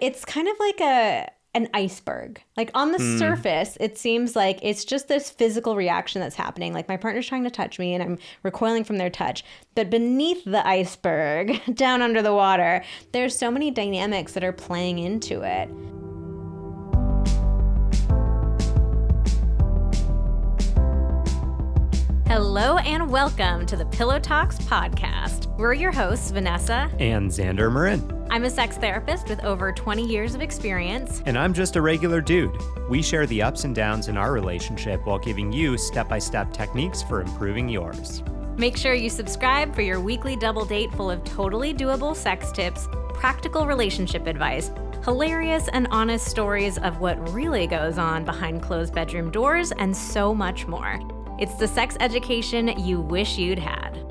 it's kind of like an iceberg. Like on the surface, it seems like it's just this physical reaction that's happening. Like my partner's trying to touch me and I'm recoiling from their touch. But beneath the iceberg, down under the water, there's so many dynamics that are playing into it. Hello and welcome to the Pillow Talks podcast. We're your hosts, Vanessa and Xander Marin. I'm a sex therapist with over 20 years of experience. And I'm just a regular dude. We share the ups and downs in our relationship while giving you step-by-step techniques for improving yours. Make sure you subscribe for your weekly double date full of totally doable sex tips, practical relationship advice, hilarious and honest stories of what really goes on behind closed bedroom doors, and so much more. It's the sex education you wish you'd had.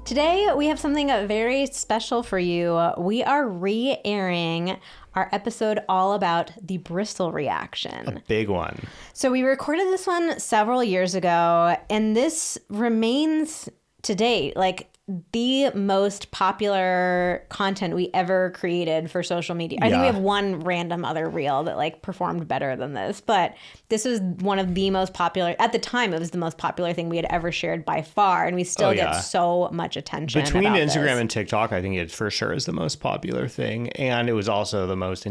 Today, we have something very special for you. We are re-airing our episode all about the Bristle reaction. A big one. So we recorded this one several years ago, and this remains to date like the most popular content we ever created for social media. I think we have one random other reel that like performed better than this, but this was one of the most popular, at the time it was the most popular thing we had ever shared by far, and we still get so much attention. Between Instagram and TikTok, I think it for sure is the most popular thing, and it was also the most,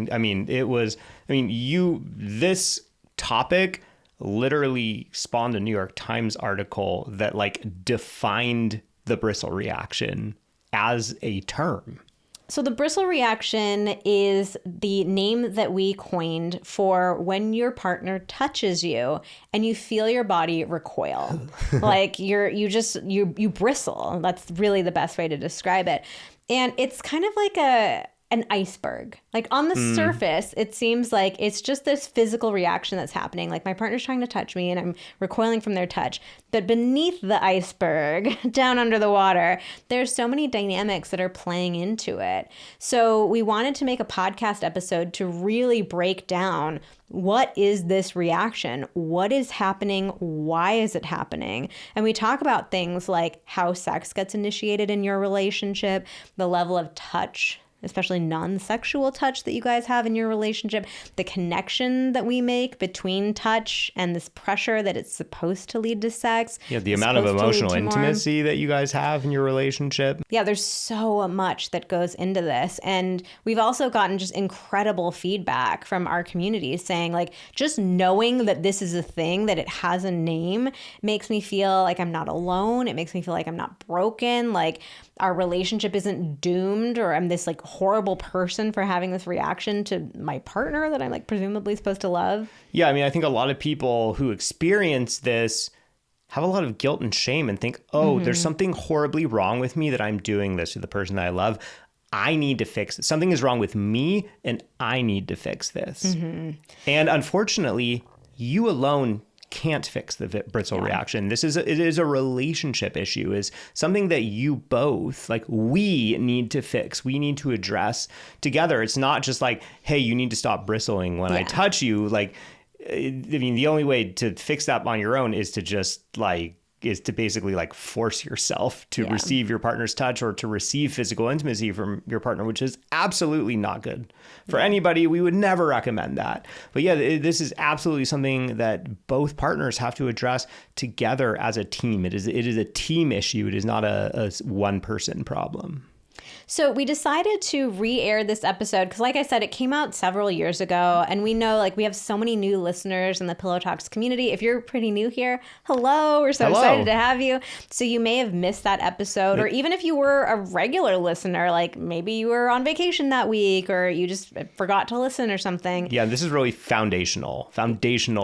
this topic literally spawned a New York Times article that like defined the Bristle reaction as a term. So the Bristle reaction is the name that we coined for when your partner touches you and you feel your body recoil. Like you bristle. That's really the best way to describe it. And it's kind of like an iceberg. Like on the surface, it seems like it's just this physical reaction that's happening. Like my partner's trying to touch me and I'm recoiling from their touch. But beneath the iceberg, down under the water, there's so many dynamics that are playing into it. So we wanted to make a podcast episode to really break down, what is this reaction? What is happening? Why is it happening? And we talk about things like how sex gets initiated in your relationship, the level of touch, especially non-sexual touch that you guys have in your relationship, the connection that we make between touch and this pressure that it's supposed to lead to sex. Yeah, the amount of emotional intimacy that you guys have in your relationship. Yeah, there's so much that goes into this. And we've also gotten just incredible feedback from our community saying like, just knowing that this is a thing, that it has a name, makes me feel like I'm not alone. It makes me feel like I'm not broken. Like our relationship isn't doomed, or I'm this like horrible person for having this reaction to my partner that I'm like presumably supposed to love. Yeah, I mean, I think a lot of people who experience this have a lot of guilt and shame and think, there's something horribly wrong with me that I'm doing this to the person that I love. I need to fix it. Something is wrong with me and I need to fix this. And unfortunately, you alone can't fix the Bristle reaction. It is a relationship issue, is something that you both, like, we need to fix. We need to address together. It's not just like, hey, you need to stop bristling when I touch you. Like, I mean, the only way to fix that on your own is to basically like force yourself to receive your partner's touch or to receive physical intimacy from your partner, which is absolutely not good for anybody. We would never recommend that. But yeah, this is absolutely something that both partners have to address together as a team. It is a team issue. It is not a one person problem. So we decided to re-air this episode because, like I said, it came out several years ago, and we know like we have so many new listeners in the Pillow Talks community. If you're pretty new here, hello, we're so excited to have you. So you may have missed that episode, or even if you were a regular listener, like maybe you were on vacation that week or you just forgot to listen or something. Yeah, this is really foundational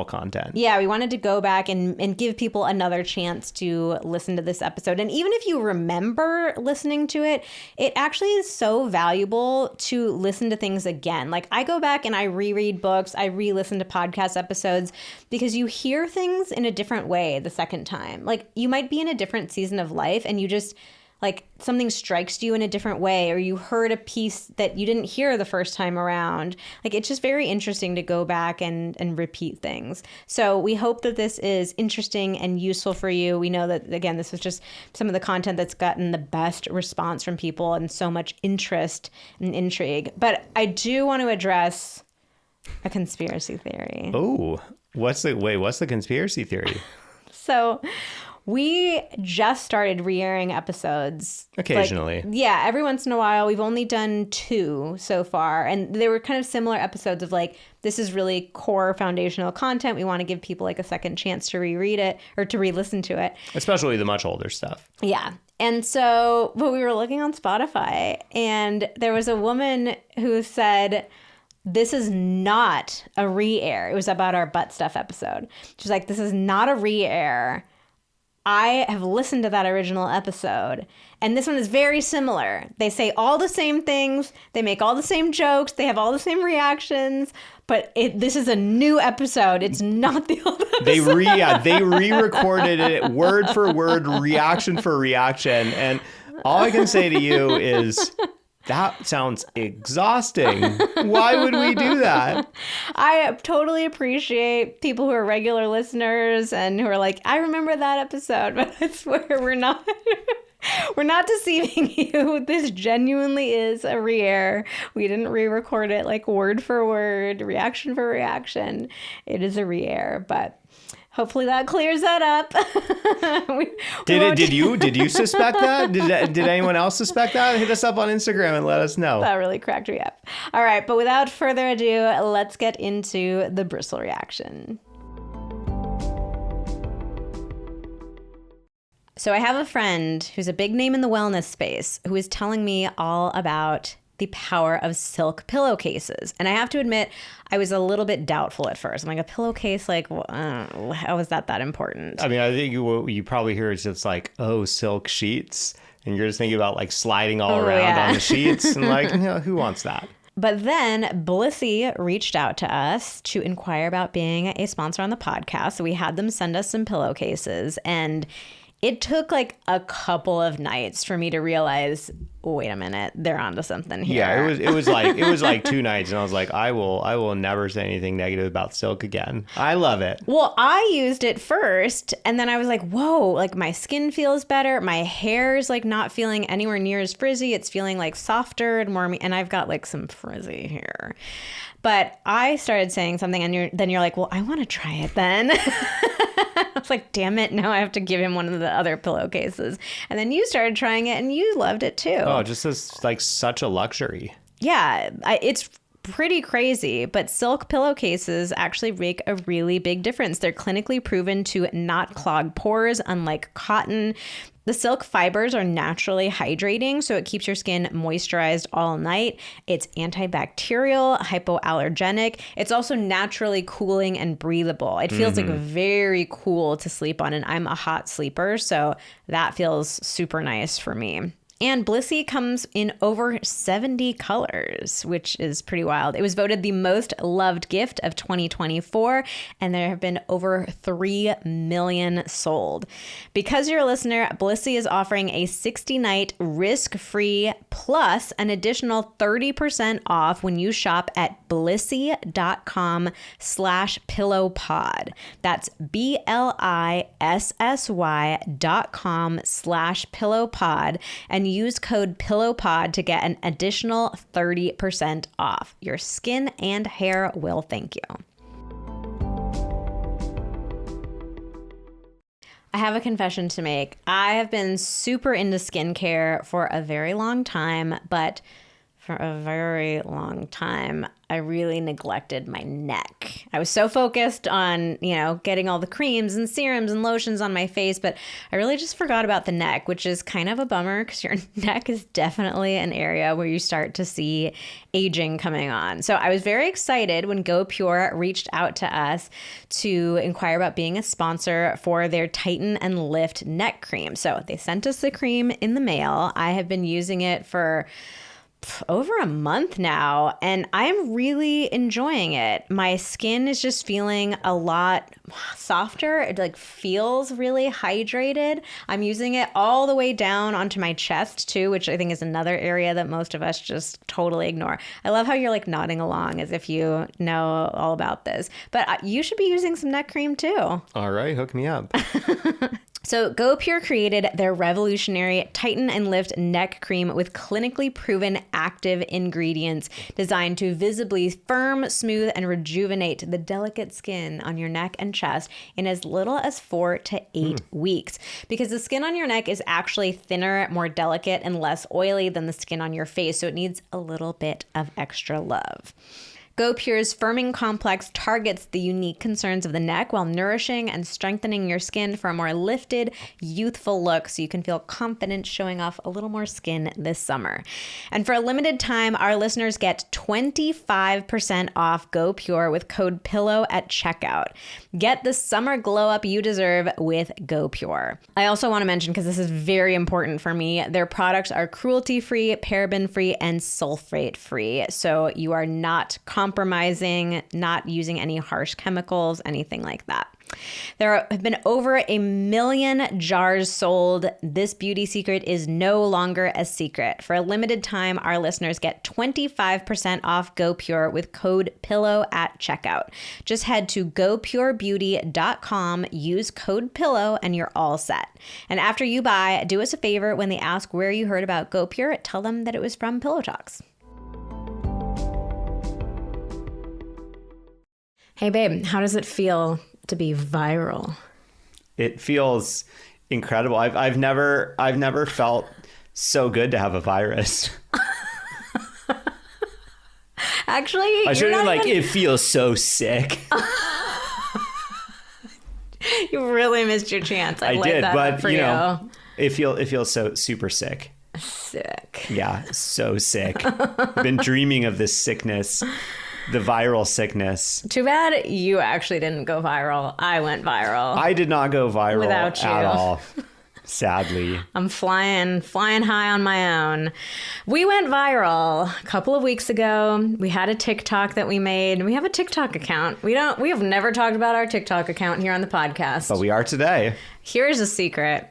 content. Yeah, we wanted to go back and give people another chance to listen to this episode. And even if you remember listening to it, it actually is so valuable to listen to things again. Like I go back and I reread books, I re-listen to podcast episodes because you hear things in a different way the second time. Like you might be in a different season of life and you just like something strikes you in a different way, or you heard a piece that you didn't hear the first time around. Like, it's just very interesting to go back and repeat things. So we hope that this is interesting and useful for you. We know that, again, this is just some of the content that's gotten the best response from people and so much interest and intrigue. But I do want to address a conspiracy theory. Oh, what's the conspiracy theory? So we just started Reairing episodes. Occasionally. Like, yeah, every once in a while. We've only done 2 so far. And they were kind of similar episodes of like, this is really core foundational content. We want to give people like a second chance to reread it or to re-listen to it. Especially the much older stuff. Yeah. And so, but we were looking on Spotify and there was a woman who said, this is not a re-air. It was about our butt stuff episode. She's like, this is not a re-air. I have listened to that original episode, and this one is very similar. They say all the same things. They make all the same jokes. They have all the same reactions, but this is a new episode. It's not the old episode. They re-recorded it word for word, reaction for reaction. And all I can say to you is, that sounds exhausting. Why would we do that? I totally appreciate people who are regular listeners and who are like, I remember that episode, but I swear we're not. We're not deceiving you. This genuinely is a re-air. We didn't re-record it like word for word, reaction for reaction. It is a re-air, but hopefully that clears that up. Did you suspect that? Did anyone else suspect that? Hit us up on Instagram and let us know. That really cracked me up. All right, but without further ado, let's get into the Bristle reaction. So I have a friend who's a big name in the wellness space who is telling me all about the power of silk pillowcases. And I have to admit, I was a little bit doubtful at first. I'm like, a pillowcase, like, how is that important? I mean, I think you probably hear it's just like, oh, silk sheets. And you're just thinking about like sliding all around on the sheets. And like, who wants that? But then Blissy reached out to us to inquire about being a sponsor on the podcast. So we had them send us some pillowcases, and it took like a couple of nights for me to realize, wait a minute, they're onto something here. Yeah, it was like 2 nights, and I was like, I will never say anything negative about silk again. I love it. Well, I used it first, and then I was like, whoa, like my skin feels better. My hair is like not feeling anywhere near as frizzy. It's feeling like softer and more, and I've got like some frizzy hair. But I started saying something, and then you're like, well, I want to try it then. I was like, damn it, now I have to give him one of the other pillowcases. And then you started trying it, and you loved it too. Oh, just as like such a luxury. Yeah, it's pretty crazy, but silk pillowcases actually make a really big difference. They're clinically proven to not clog pores, unlike cotton. The silk fibers are naturally hydrating, so it keeps your skin moisturized all night. It's antibacterial, hypoallergenic. It's also naturally cooling and breathable. It feels like very cool to sleep on, and I'm a hot sleeper, so that feels super nice for me. And Blissy comes in over 70 colors, which is pretty wild. It was voted the most loved gift of 2024, and there have been over 3 million sold. Because you're a listener, Blissy is offering a 60-night risk-free plus an additional 30% off when you shop at blissy.com/pillowpod. That's BLISSY.com/pillowpod, and use code PILLOWPOD to get an additional 30% off. Your skin and hair will thank you. I have a confession to make. I have been super into skincare for a very long time, but for a very long time, I really neglected my neck. I was so focused on, getting all the creams and serums and lotions on my face, but I really just forgot about the neck, which is kind of a bummer because your neck is definitely an area where you start to see aging coming on. So I was very excited when GoPure reached out to us to inquire about being a sponsor for their Tighten and Lift neck cream. So they sent us the cream in the mail. I have been using it for over a month now, and I'm really enjoying it. My skin is just feeling a lot softer. It like feels really hydrated. I'm using it all the way down onto my chest too, which I think is another area that most of us just totally ignore. I love how you're like nodding along as if you know all about this, but you should be using some neck cream too. All right, hook me up. So GoPure created their revolutionary Tighten and Lift neck cream with clinically proven active ingredients designed to visibly firm, smooth, and rejuvenate the delicate skin on your neck and chest in as little as 4 to 8 weeks. Because the skin on your neck is actually thinner, more delicate, and less oily than the skin on your face, so it needs a little bit of extra love. GoPure's firming complex targets the unique concerns of the neck while nourishing and strengthening your skin for a more lifted, youthful look so you can feel confident showing off a little more skin this summer. And for a limited time, our listeners get 25% off GoPure with code PILLOW at checkout. Get the summer glow up you deserve with GoPure. I also want to mention, because this is very important for me, their products are cruelty-free, paraben-free, and sulfate-free. So you are not compromising, not using any harsh chemicals, anything like that. There have been over 1 million jars sold. This beauty secret is no longer a secret. For a limited time, our listeners get 25% off GoPure with code PILLOW at checkout. Just head to gopurebeauty.com, use code PILLOW, and you're all set. And after you buy, do us a favor when they ask where you heard about GoPure, tell them that it was from Pillow Talks. Hey babe, how does it feel to be viral? It feels incredible. I've never felt so good to have a virus. Actually, I should have been like, it feels so sick. You really missed your chance. I lit did, that but up for you know, it feels so super sick. Sick. Yeah, so sick. I've been dreaming of this sickness. The viral sickness. Too bad you actually didn't go viral. I went viral. I did not go viral without you at all. Sadly. I'm flying high on my own. We went viral a couple of weeks ago. We had a TikTok that we made. We have a TikTok account. We have never talked about our TikTok account here on the podcast. But we are today. Here's a secret.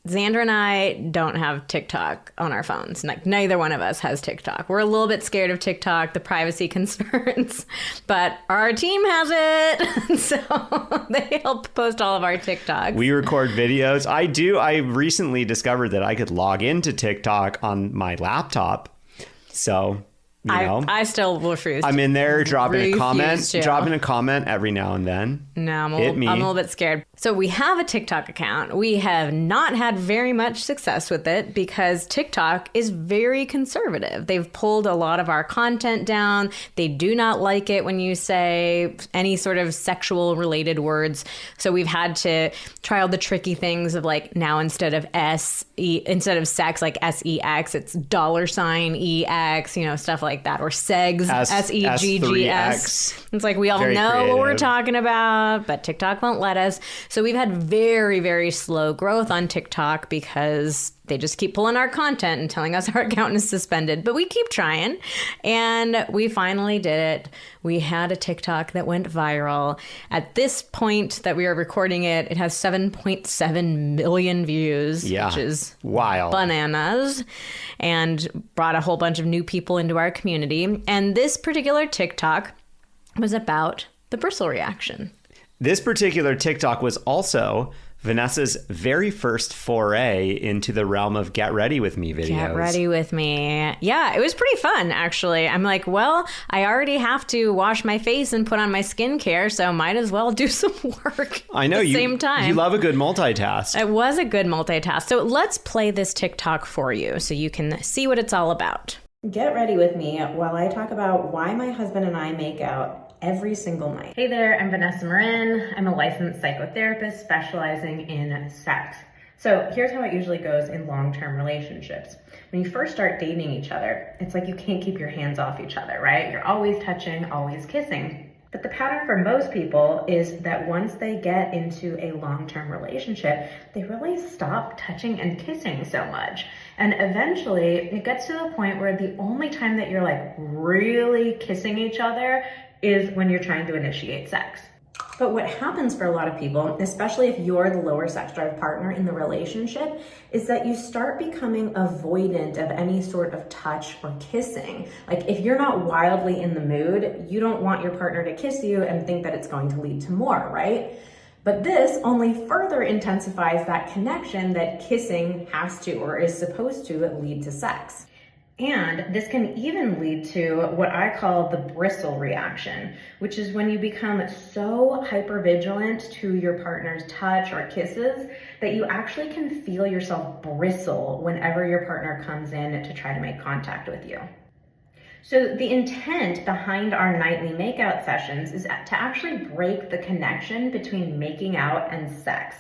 Xander and I don't have TikTok on our phones. Like, neither one of us has TikTok. We're a little bit scared of TikTok, the privacy concerns, but our team has it. So they help post all of our TikToks. We record videos. I recently discovered that I could log into TikTok on my laptop. So, you know, I still refuse. I'm in there dropping a comment every now and then. No, I'm a little bit scared. So we have a TikTok account. We have not had very much success with it because TikTok is very conservative. They've pulled a lot of our content down. They do not like it when you say any sort of sexual related words. So we've had to try all the tricky things of like now instead of instead of sex, like SEX, it's $EX, you know, stuff like that. Or SEGS, SEGGS. It's like we all Very know creative. what we're talking about, but TikTok won't let us. So we've had very, very slow growth on TikTok because they just keep pulling our content and telling us our account is suspended. But we keep trying. And we finally did it. We had a TikTok that went viral. At this point that we are recording it, it has 7.7 million views, which is wild, bananas, and brought a whole bunch of new people into our community. And this particular TikTok was about the Bristle reaction. This particular TikTok was also Vanessa's very first foray into the realm of get ready with me videos. Get ready with me. Yeah, it was pretty fun, actually. I'm like, well, I already have to wash my face and put on my skincare, so might as well do some work I know, at the same time. You love a good multitask. It was a good multitask. So let's play this TikTok for you so you can see what it's all about. Get ready with me while I talk about why my husband and I make out every single night. Hey there, I'm Vanessa Marin. I'm a licensed psychotherapist specializing in sex. So here's how it usually goes in long-term relationships. When you first start dating each other, it's like you can't keep your hands off each other, right? You're always touching, always kissing. But the pattern for most people is that once they get into a long-term relationship, they really stop touching and kissing so much. And eventually it gets to the point where the only time that you're like really kissing each other is when you're trying to initiate sex. But what happens for a lot of people, especially if you're the lower sex drive partner in the relationship, is that you start becoming avoidant of any sort of touch or kissing. Like if you're not wildly in the mood, you don't want your partner to kiss you and think that it's going to lead to more, right? But this only further intensifies that connection that kissing has to or is supposed to lead to sex. And this can even lead to what I call the bristle reaction, which is when you become so hypervigilant to your partner's touch or kisses that you actually can feel yourself bristle whenever your partner comes in to try to make contact with you. So the intent behind our nightly makeout sessions is to actually break the connection between making out and sex.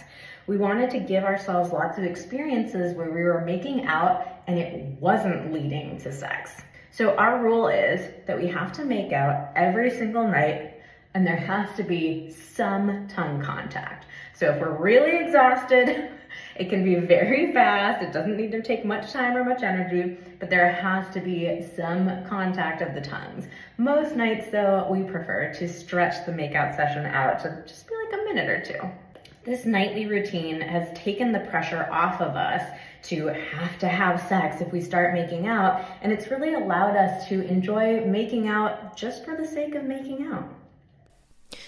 We wanted to give ourselves lots of experiences where we were making out and it wasn't leading to sex. So our rule is that we have to make out every single night and there has to be some tongue contact. So if we're really exhausted, it can be very fast. It doesn't need to take much time or much energy, but there has to be some contact of the tongues. Most nights though, we prefer to stretch the makeout session out to just be like a minute or two. This nightly routine has taken the pressure off of us to have sex if we start making out, and it's really allowed us to enjoy making out just for the sake of making out.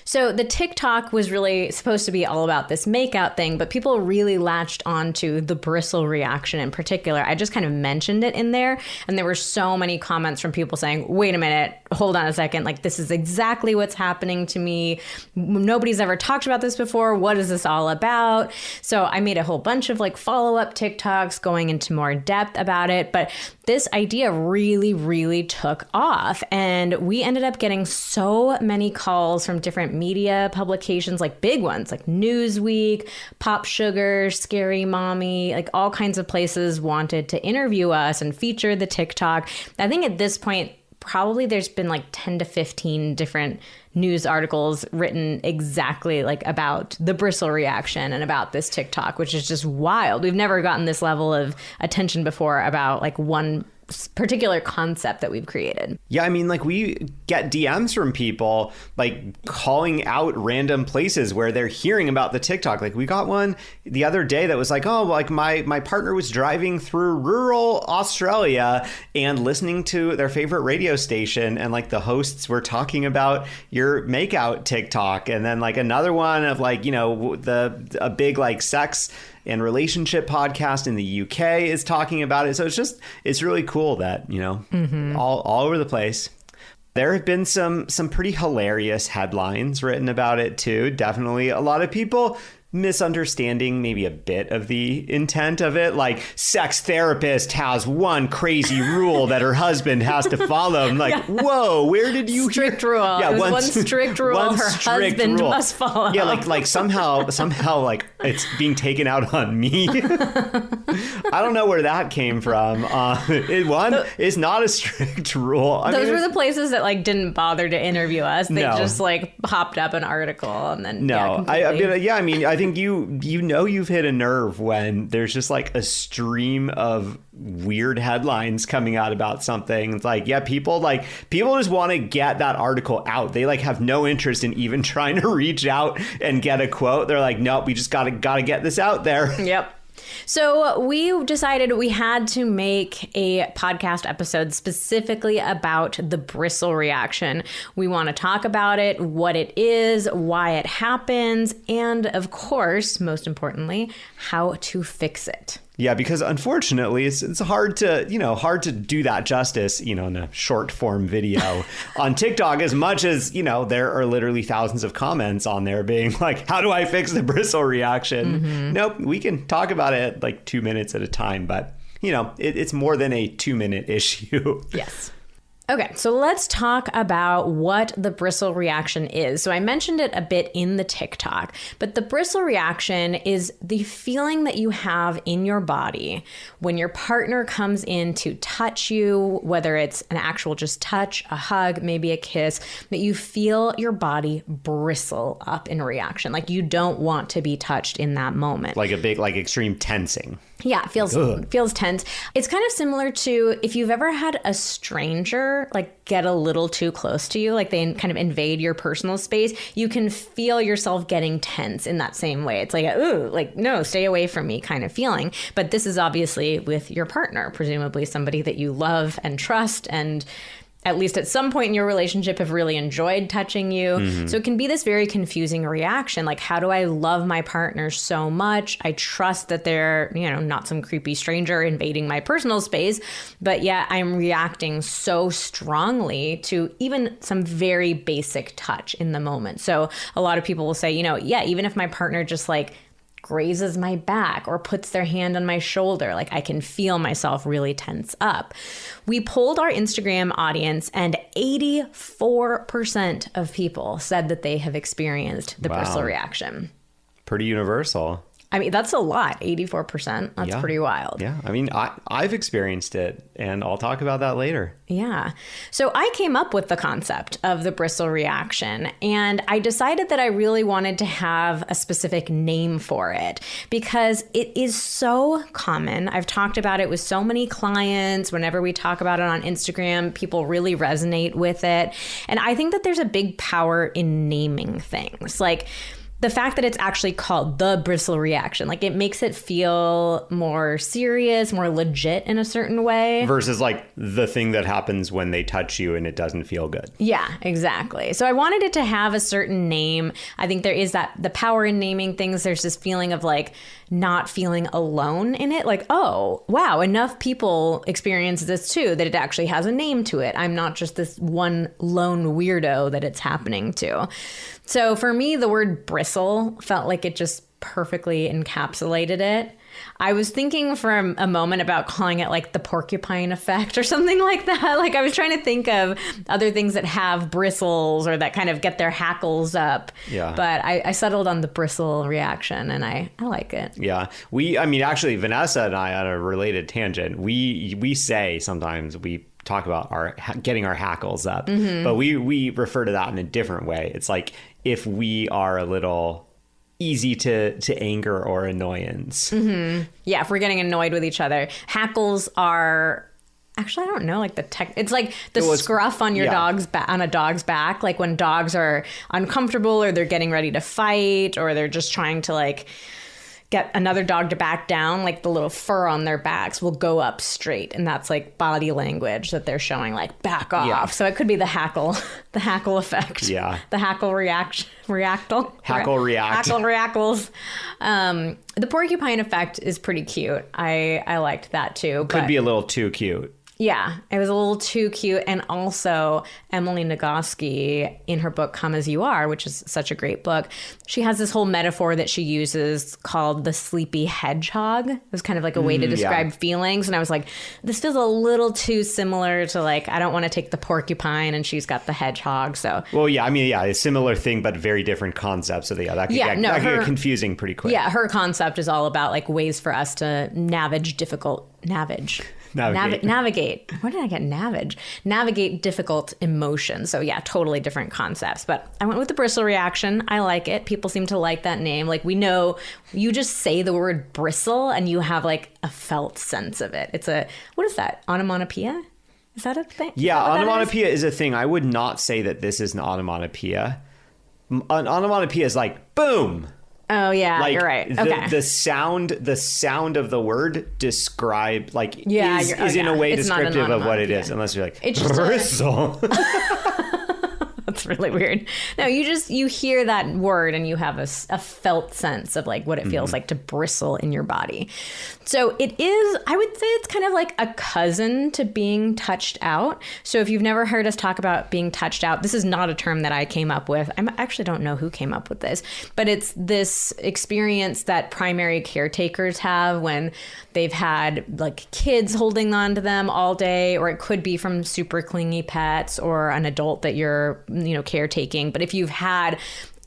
So the TikTok was really supposed to be all about this makeout thing, but people really latched onto the bristle reaction in particular. I just kind of mentioned it in there, and there were so many comments from people saying, wait a minute, hold on a second, like this is exactly what's happening to me. Nobody's ever talked about this before. What is this all about? So I made a whole bunch of like follow-up TikToks going into more depth about it, but this idea really, really took off, and we ended up getting so many calls from different media publications, like big ones like Newsweek, Pop Sugar, Scary Mommy, like all kinds of places wanted to interview us and feature the TikTok. I think at this point, probably there's been like 10 to 15 different news articles written exactly like about the bristle reaction and about this TikTok, which is just wild. We've never gotten this level of attention before about like one particular concept that we've created. Yeah, I mean, like we get DMs from people like calling out random places where they're hearing about the TikTok. Like we got one the other day that was like, oh, like my partner was driving through rural Australia and listening to their favorite radio station, and like the hosts were talking about your makeout TikTok. And then like another one of like, you know, a big like sex and relationship podcast in the UK is talking about it. So it's really cool that, you know, all over the place. There have been some pretty hilarious headlines written about it too. Definitely a lot of people misunderstanding maybe a bit of the intent of it. Like, sex therapist has one crazy rule that her husband has to follow. I'm like, whoa, where did you strict rule? Yeah, it was one strict rule her husband must follow. Yeah, like somehow like it's being taken out on me. I don't know where that came from. One is not a strict rule. Those were the places that like didn't bother to interview us. They just like popped up an article and then I think you know you've hit a nerve when there's just like a stream of weird headlines coming out about something. It's like, yeah, people just want to get that article out. They like have no interest in even trying to reach out and get a quote. They're like, nope, we just gotta get this out there. Yep. So we decided we had to make a podcast episode specifically about the bristle reaction. We want to talk about it, what it is, why it happens, and of course, most importantly, how to fix it. Yeah, because unfortunately, it's hard to do that justice, in a short form video on TikTok, as much as, there are literally thousands of comments on there being like, how do I fix the bristle reaction? Mm-hmm. Nope, we can talk about it like 2 minutes at a time, but it's more than a 2-minute issue. Yes. Okay, so let's talk about what the bristle reaction is. So I mentioned it a bit in the TikTok, but the bristle reaction is the feeling that you have in your body when your partner comes in to touch you, whether it's an actual just touch, a hug, maybe a kiss, that you feel your body bristle up in reaction. Like you don't want to be touched in that moment. Like a big, like extreme tensing. Yeah, it feels tense. It's kind of similar to if you've ever had a stranger like get a little too close to you, like they kind of invade your personal space, you can feel yourself getting tense in that same way. It's like, ooh, like, no, stay away from me kind of feeling. But this is obviously with your partner, presumably somebody that you love and trust and at least at some point in your relationship have really enjoyed touching you. Mm-hmm. So it can be this very confusing reaction. Like, how do I love my partner so much? I trust that they're, not some creepy stranger invading my personal space, but yet I'm reacting so strongly to even some very basic touch in the moment. So a lot of people will say, even if my partner just like grazes my back or puts their hand on my shoulder, like I can feel myself really tense up. We polled our Instagram audience and 84% of people said that they have experienced the bristle reaction. Pretty universal. I mean, that's a lot. 84%. That's pretty wild. Yeah. I mean, I've experienced it, and I'll talk about that later. Yeah. So I came up with the concept of the bristle reaction, and I decided that I really wanted to have a specific name for it because it is so common. I've talked about it with so many clients. Whenever we talk about it on Instagram, people really resonate with it. And I think that there's a big power in naming things. Like, the fact that it's actually called the bristle reaction, like it makes it feel more serious, more legit in a certain way. Versus like the thing that happens when they touch you and it doesn't feel good. Yeah, exactly. So I wanted it to have a certain name. I think there is the power in naming things. There's this feeling of like not feeling alone in it. Like, oh, wow, enough people experience this too, that it actually has a name to it. I'm not just this one lone weirdo that it's happening to. So for me, the word bristle felt like it just perfectly encapsulated it. I was thinking for a moment about calling it like the porcupine effect or something like that. Like I was trying to think of other things that have bristles or that kind of get their hackles up. Yeah. But I settled on the bristle reaction and I like it. Yeah. Actually, Vanessa and I, on a related tangent, we say sometimes we talk about getting our hackles up, but we refer to that in a different way. It's like if we are a little easy to anger or annoyance. Mm-hmm. Yeah, if we're getting annoyed with each other. Hackles are... Actually, I don't know, like it's like the scruff on your dog's on a dog's back, like when dogs are uncomfortable or they're getting ready to fight or they're just trying to like get another dog to back down, like the little fur on their backs will go up straight, and that's like body language that they're showing, like back off. Yeah. So it could be the hackle effect. Yeah, the hackle reaction, reactals. The porcupine effect is pretty cute. I liked that too. Could be a little too cute. Yeah, it was a little too cute. And also Emily Nagoski in her book, Come As You Are, which is such a great book, she has this whole metaphor that she uses called the sleepy hedgehog. It was kind of like a way to describe feelings. And I was like, this feels a little too similar to like, I don't want to take the porcupine and she's got the hedgehog. So, well, yeah, I mean, yeah, a similar thing, but very different concepts. So that could get confusing pretty quick. Yeah, her concept is all about like ways for us to navigate. Where did I get navigate? Navigate difficult emotions. So yeah, totally different concepts. But I went with the bristle reaction. I like it. People seem to like that name. Like we know you just say the word bristle and you have like a felt sense of it. What is that? Onomatopoeia? Is that a thing? Yeah, onomatopoeia is a thing. I would not say that this is an onomatopoeia. An onomatopoeia is like boom. Oh yeah, like, you're right. Okay. The sound of the word is in a way it's descriptive of what it is, unless you're like, it's just bristle. That's really weird. No, you hear that word and you have a felt sense of like what it feels like to bristle in your body. So it is, I would say it's kind of like a cousin to being touched out. So if you've never heard us talk about being touched out, this is not a term that I came up with. I actually don't know who came up with this, but it's this experience that primary caretakers have when they've had like kids holding on to them all day, or it could be from super clingy pets or an adult that you're, caretaking. But if you've had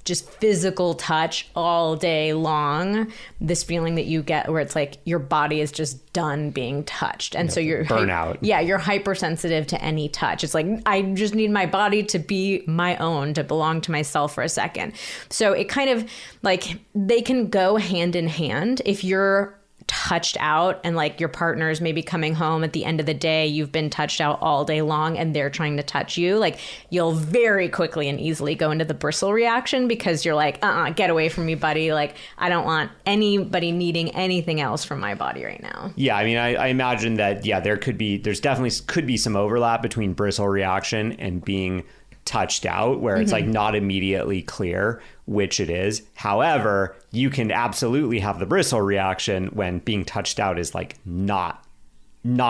just physical touch all day long, this feeling that you get where it's like your body is just done being touched. And so you're burnout. You're hypersensitive to any touch. It's like, I just need my body to be my own, to belong to myself for a second. So it kind of like they can go hand in hand. If you're touched out and like your partner's maybe coming home at the end of the day, you've been touched out all day long and they're trying to touch you, like you'll very quickly and easily go into the bristle reaction because you're like, get away from me, buddy. Like I don't want anybody needing anything else from my body right now. Yeah, I mean, I imagine that, there's definitely could be some overlap between bristle reaction and being touched out, where it's like not immediately clear which it is. However, you can absolutely have the bristle reaction when being touched out is like not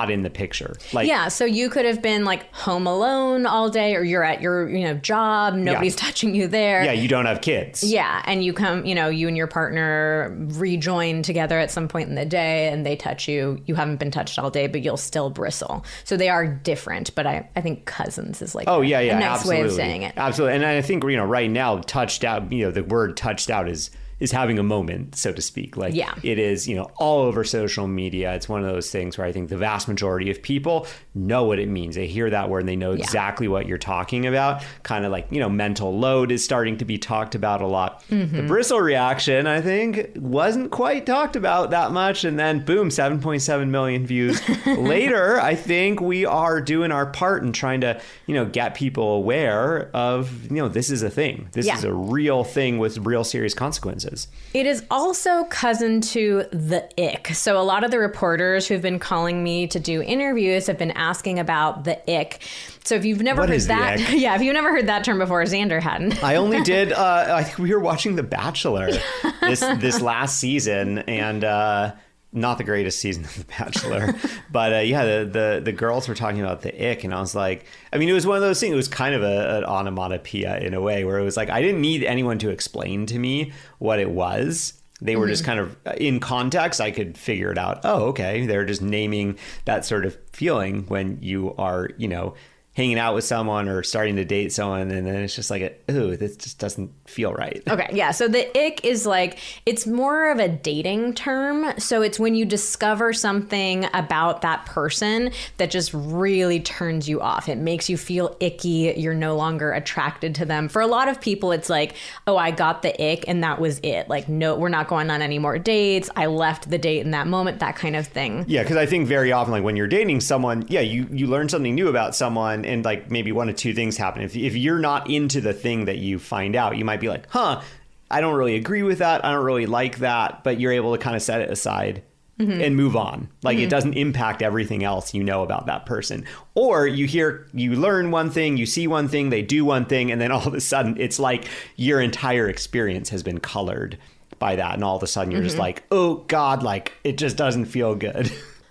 in the picture. Like, yeah, so you could have been like home alone all day, or you're at your job, nobody's touching you there. Yeah, you don't have kids. Yeah, and you come, you and your partner rejoin together at some point in the day and they touch you. You haven't been touched all day, but you'll still bristle. So they are different, but I think cousins is like a nice absolutely. way of saying it. Absolutely. And I think, right now, touched out, the word touched out is having a moment, so to speak. Like it is, all over social media. It's one of those things where I think the vast majority of people know what it means. They hear that word and they know exactly what you're talking about. Kind of like, mental load is starting to be talked about a lot. The bristle reaction, I think, wasn't quite talked about that much. And then boom, 7.7 million views later. I think we are doing our part in trying to, get people aware of, this is a thing. This is a real thing with real serious consequences. It is also cousin to the ick. So a lot of the reporters who've been calling me to do interviews have been asking about the ick. So if you've never heard that, if you've never heard that term before, Xander hadn't. I only did. I think we were watching The Bachelor this last season, and not the greatest season of The Bachelor, but the girls were talking about the ick, and I was like, I mean, it was one of those things. It was kind of an onomatopoeia in a way, where it was like I didn't need anyone to explain to me what it was. They were just kind of in context. I could figure it out. Oh, okay. They're just naming that sort of feeling when you are, hanging out with someone or starting to date someone, and then it's just like, ooh, this just doesn't feel right. Okay, yeah. So the ick is like, it's more of a dating term. So it's when you discover something about that person that just really turns you off. It makes you feel icky. You're no longer attracted to them. For a lot of people, it's like, oh, I got the ick and that was it. Like, no, we're not going on any more dates. I left the date in that moment, that kind of thing. Yeah, because I think very often, like when you're dating someone, you learn something new about someone, and like maybe one of two things happen. If you're not into the thing that you find out, you might be like, I don't really agree with that. I don't really like that. But you're able to kind of set it aside and move on. Like it doesn't impact everything else you know about that person. Or you learn one thing, you see one thing, they do one thing, and then all of a sudden it's like your entire experience has been colored by that. And all of a sudden you're just like, oh God, like it just doesn't feel good.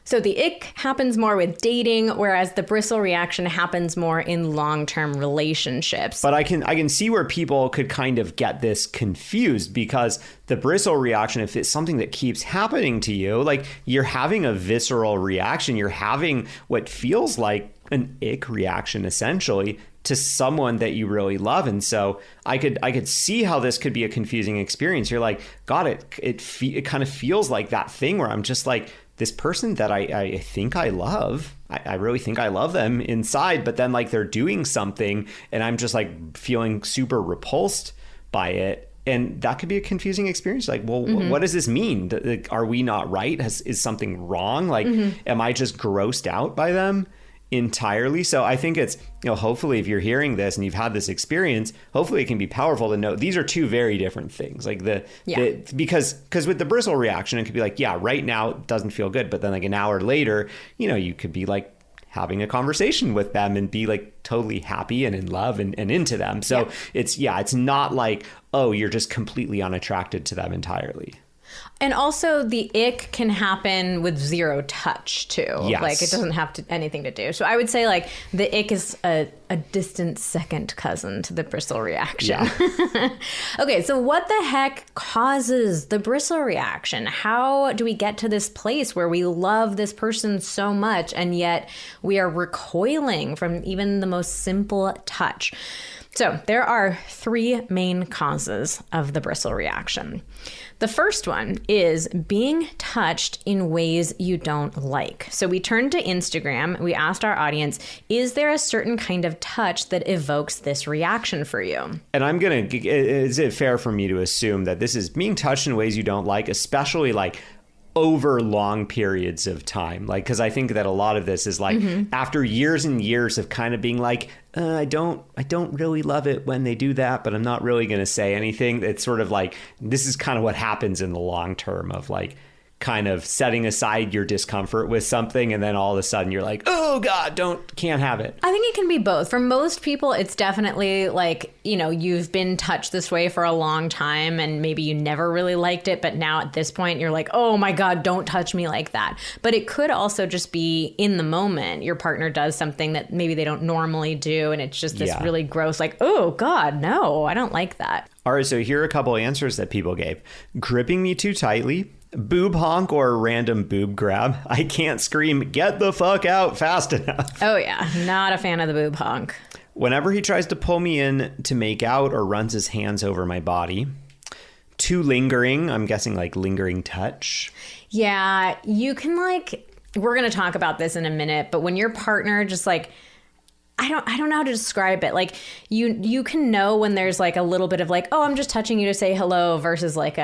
So the ick happens more with dating, whereas the bristle reaction happens more in long-term relationships. But I can see where people could kind of get this confused, because the bristle reaction, if it's something that keeps happening to you, like you're having a visceral reaction, you're having what feels like an ick reaction essentially to someone that you really love. And so I could see how this could be a confusing experience. You're like, God, it kind of feels like that thing where I'm just like, this person that I think I love, I really think I love them inside, but then like they're doing something and I'm just like feeling super repulsed by it. And that could be a confusing experience. Like, well, what does this mean? Are we not right? Is something wrong? Like, am I just grossed out by them entirely? So I think it's, hopefully if you're hearing this and you've had this experience, hopefully it can be powerful to know these are two very different things. Like because with the bristle reaction, it could be like, yeah, right now it doesn't feel good. But then like an hour later, you could be like having a conversation with them and be like totally happy and in love and into them. So it's not like, oh, you're just completely unattracted to them entirely. And also the ick can happen with zero touch too. Yes. Like it doesn't have anything to do. So I would say like the ick is a distant second cousin to the bristle reaction. Yeah. Okay, so what the heck causes the bristle reaction? How do we get to this place where we love this person so much and yet we are recoiling from even the most simple touch? So there are 3 main causes of the bristle reaction. The first one is being touched in ways you don't like. So we turned to Instagram. We asked our audience, is there a certain kind of touch that evokes this reaction for you? And is it fair for me to assume that this is being touched in ways you don't like, especially like over long periods of time? Like, because I think that a lot of this is like after years and years of kind of being like, I don't really love it when they do that, but I'm not really going to say anything. It's sort of like, this is kind of what happens in the long term of like kind of setting aside your discomfort with something. And then all of a sudden you're like, oh God, can't have it. I think it can be both. For most people, it's definitely like, you've been touched this way for a long time and maybe you never really liked it. But now at this point, you're like, oh my God, don't touch me like that. But it could also just be in the moment. Your partner does something that maybe they don't normally do. And it's just this really gross, like, oh God, no, I don't like that. All right. So here are a couple of answers that people gave. Gripping me too tightly, boob honk, or a random boob grab. I can't scream, get the fuck out fast enough. Oh yeah, not a fan of the boob honk. Whenever he tries to pull me in to make out or runs his hands over my body. Too lingering, I'm guessing like lingering touch. Yeah, you can we're going to talk about this in a minute, but when your partner just like, I don't know how to describe it. Like you can know when there's like a little bit of like, oh, I'm just touching you to say hello versus like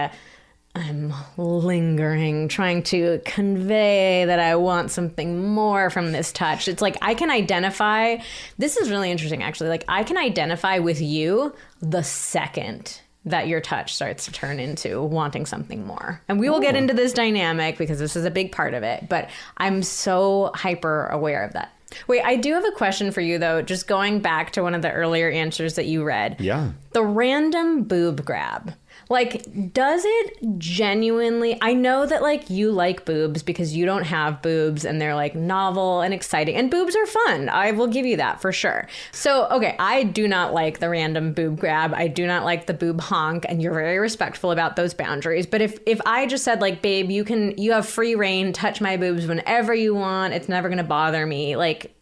I'm lingering, trying to convey that I want something more from this touch. It's like I can identify. This is really interesting, actually. Like I can identify with you the second that your touch starts to turn into wanting something more. And we will get into this dynamic because this is a big part of it. But I'm so hyper aware of that. Wait, I do have a question for you, though, just going back to one of the earlier answers that you read. Yeah. The random boob grab. Like, does it genuinely... I know that, like, you like boobs because you don't have boobs and they're, like, novel and exciting. And boobs are fun. I will give you that for sure. So, okay, I do not like the random boob grab. I do not like the boob honk. And you're very respectful about those boundaries. But if I just said, like, babe, you have free reign, touch my boobs whenever you want. It's never going to bother me. Like...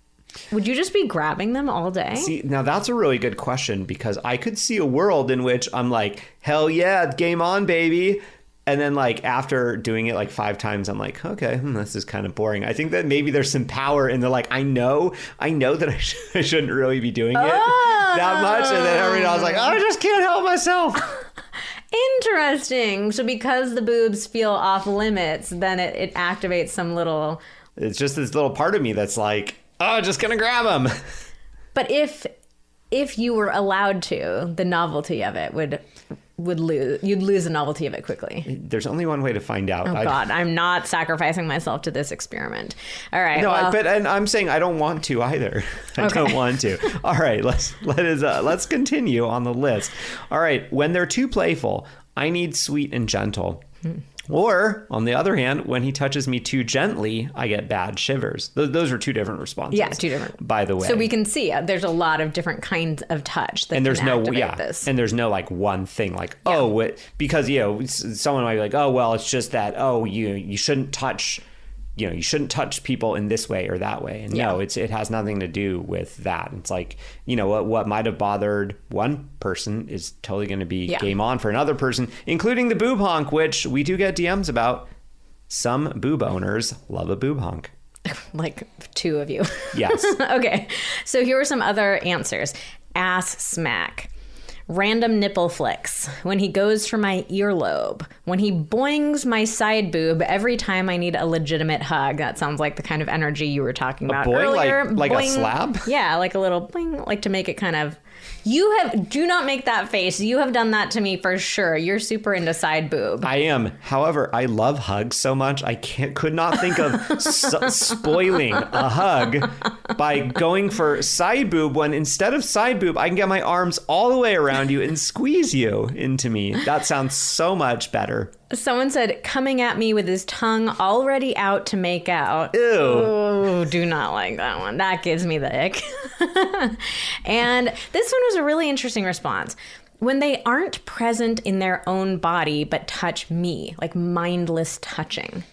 would you just be grabbing them all day? See, now that's a really good question because I could see a world in which I'm like, hell yeah, game on, baby. And then like after doing it like 5 times, I'm like, okay, this is kind of boring. I think that maybe there's some power in the like, I know that I shouldn't really be doing it that much. And then every day I was like, I just can't help myself. Interesting. So because the boobs feel off limits, then it activates some little... It's just this little part of me that's like, oh, just gonna grab them. But if you were allowed to, the novelty of it would lose. You'd lose the novelty of it quickly. There's only one way to find out. Oh God, I'm not sacrificing myself to this experiment. All right. No, and I'm saying I don't want to either. I don't want to. All right, let's continue on the list. All right, when they're too playful, I need sweet and gentle. Or, on the other hand, when he touches me too gently, I get bad shivers. Those are 2 different responses. Yeah, 2 different. By the way. So we can see there's a lot of different kinds of touch that can activate this. And there's no like one thing like, because, someone might be like, oh, well, it's just that, you shouldn't touch... you shouldn't touch people in this way or that way. And no, it has nothing to do with that. It's like, what might have bothered one person is totally going to be game on for another person, including the boob honk, which we do get DMs about. Some boob owners love a boob honk. Like 2 of you. Yes. Okay. So here are some other answers. Ass smack. Random nipple flicks, when he goes for my earlobe, when he boings my side boob every time I need a legitimate hug. That sounds like the kind of energy you were talking about boing, earlier. like a Boing. slap? Yeah, like a little boing, like to make it kind of... do not make that face. You have done that to me for sure. You're super into side boob. I am. However, I love hugs so much. I could not think of spoiling a hug by going for side boob when instead of side boob, I can get my arms all the way around you and squeeze you into me. That sounds so much better. Someone said, coming at me with his tongue already out to make out. Ew. Ooh, do not like that one. That gives me the ick. And this one was a really interesting response. When they aren't present in their own body, but touch me, like mindless touching.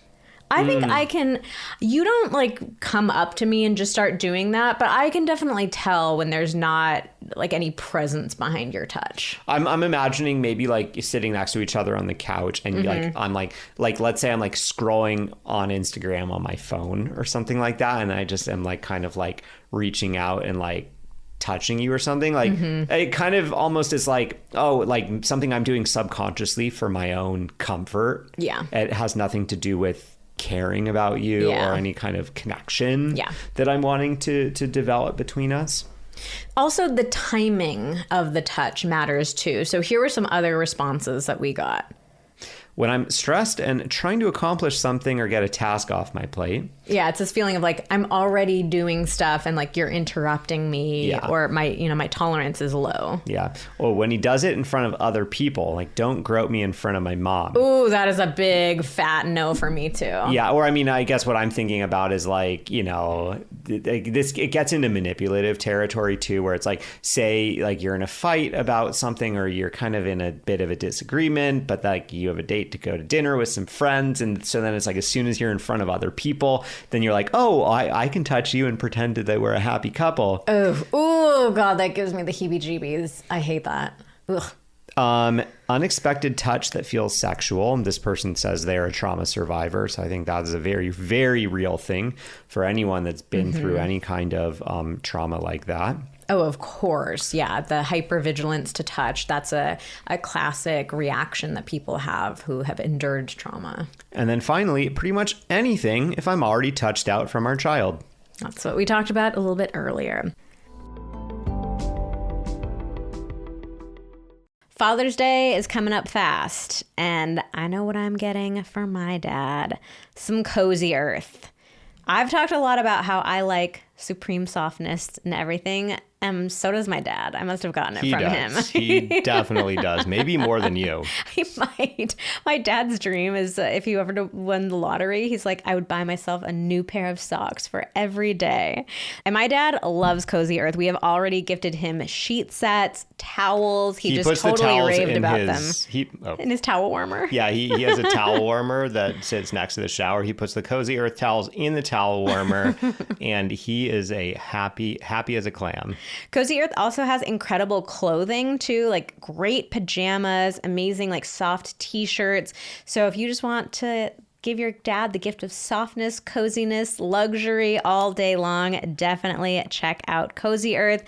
I think I can, you don't like come up to me and just start doing that, but I can definitely tell when there's not like any presence behind your touch. I'm imagining maybe like you're sitting next to each other on the couch and like I'm like let's say I'm like scrolling on Instagram on my phone or something like that, and I just am like kind of like reaching out and like touching you or something. Like it kind of almost is like, oh, like something I'm doing subconsciously for my own comfort. Yeah. It has nothing to do with caring about you or any kind of connection that I'm wanting to develop between us. Also, the timing of the touch matters too. So here were some other responses that we got. When I'm stressed and trying to accomplish something or get a task off my plate. Yeah, it's this feeling of like I'm already doing stuff and like you're interrupting me or my tolerance is low. Yeah. Or when he does it in front of other people, like don't grope me in front of my mom. Ooh, that is a big fat no for me too. Yeah. Or I mean, I guess what I'm thinking about is like, you know, it gets into manipulative territory too, where it's like, say like you're in a fight about something or you're kind of in a bit of a disagreement, but like you have a date to go to dinner with some friends. And so then it's like, as soon as you're in front of other people, then you're like, oh, I can touch you and pretend that we're a happy couple. Oh, God, that gives me the heebie-jeebies. I hate that. Ugh. Unexpected touch that feels sexual. And this person says they're a trauma survivor. So I think that is a very, very real thing for anyone that's been through any kind of trauma like that. Oh, of course. Yeah. The hypervigilance to touch. That's a classic reaction that people have who have endured trauma. And then finally, pretty much anything if I'm already touched out from our child. That's what we talked about a little bit earlier. Father's Day is coming up fast, and I know what I'm getting for my dad. Some Cozy Earth. I've talked a lot about how I like supreme softness and everything. So does my dad. I must have gotten it from him. He definitely does. Maybe more than you. He might. My dad's dream is if he ever won the lottery, he's like, I would buy myself a new pair of socks for every day. And my dad loves Cozy Earth. We have already gifted him sheet sets, towels. He just totally raved about them. In his towel warmer. Yeah, he has a towel warmer that sits next to the shower. He puts the Cozy Earth towels in the towel warmer, and he is a happy as a clam. Cozy Earth also has incredible clothing too, like great pajamas, amazing like soft t-shirts. So if you just want to give your dad the gift of softness, coziness, luxury all day long, definitely check out Cozy Earth.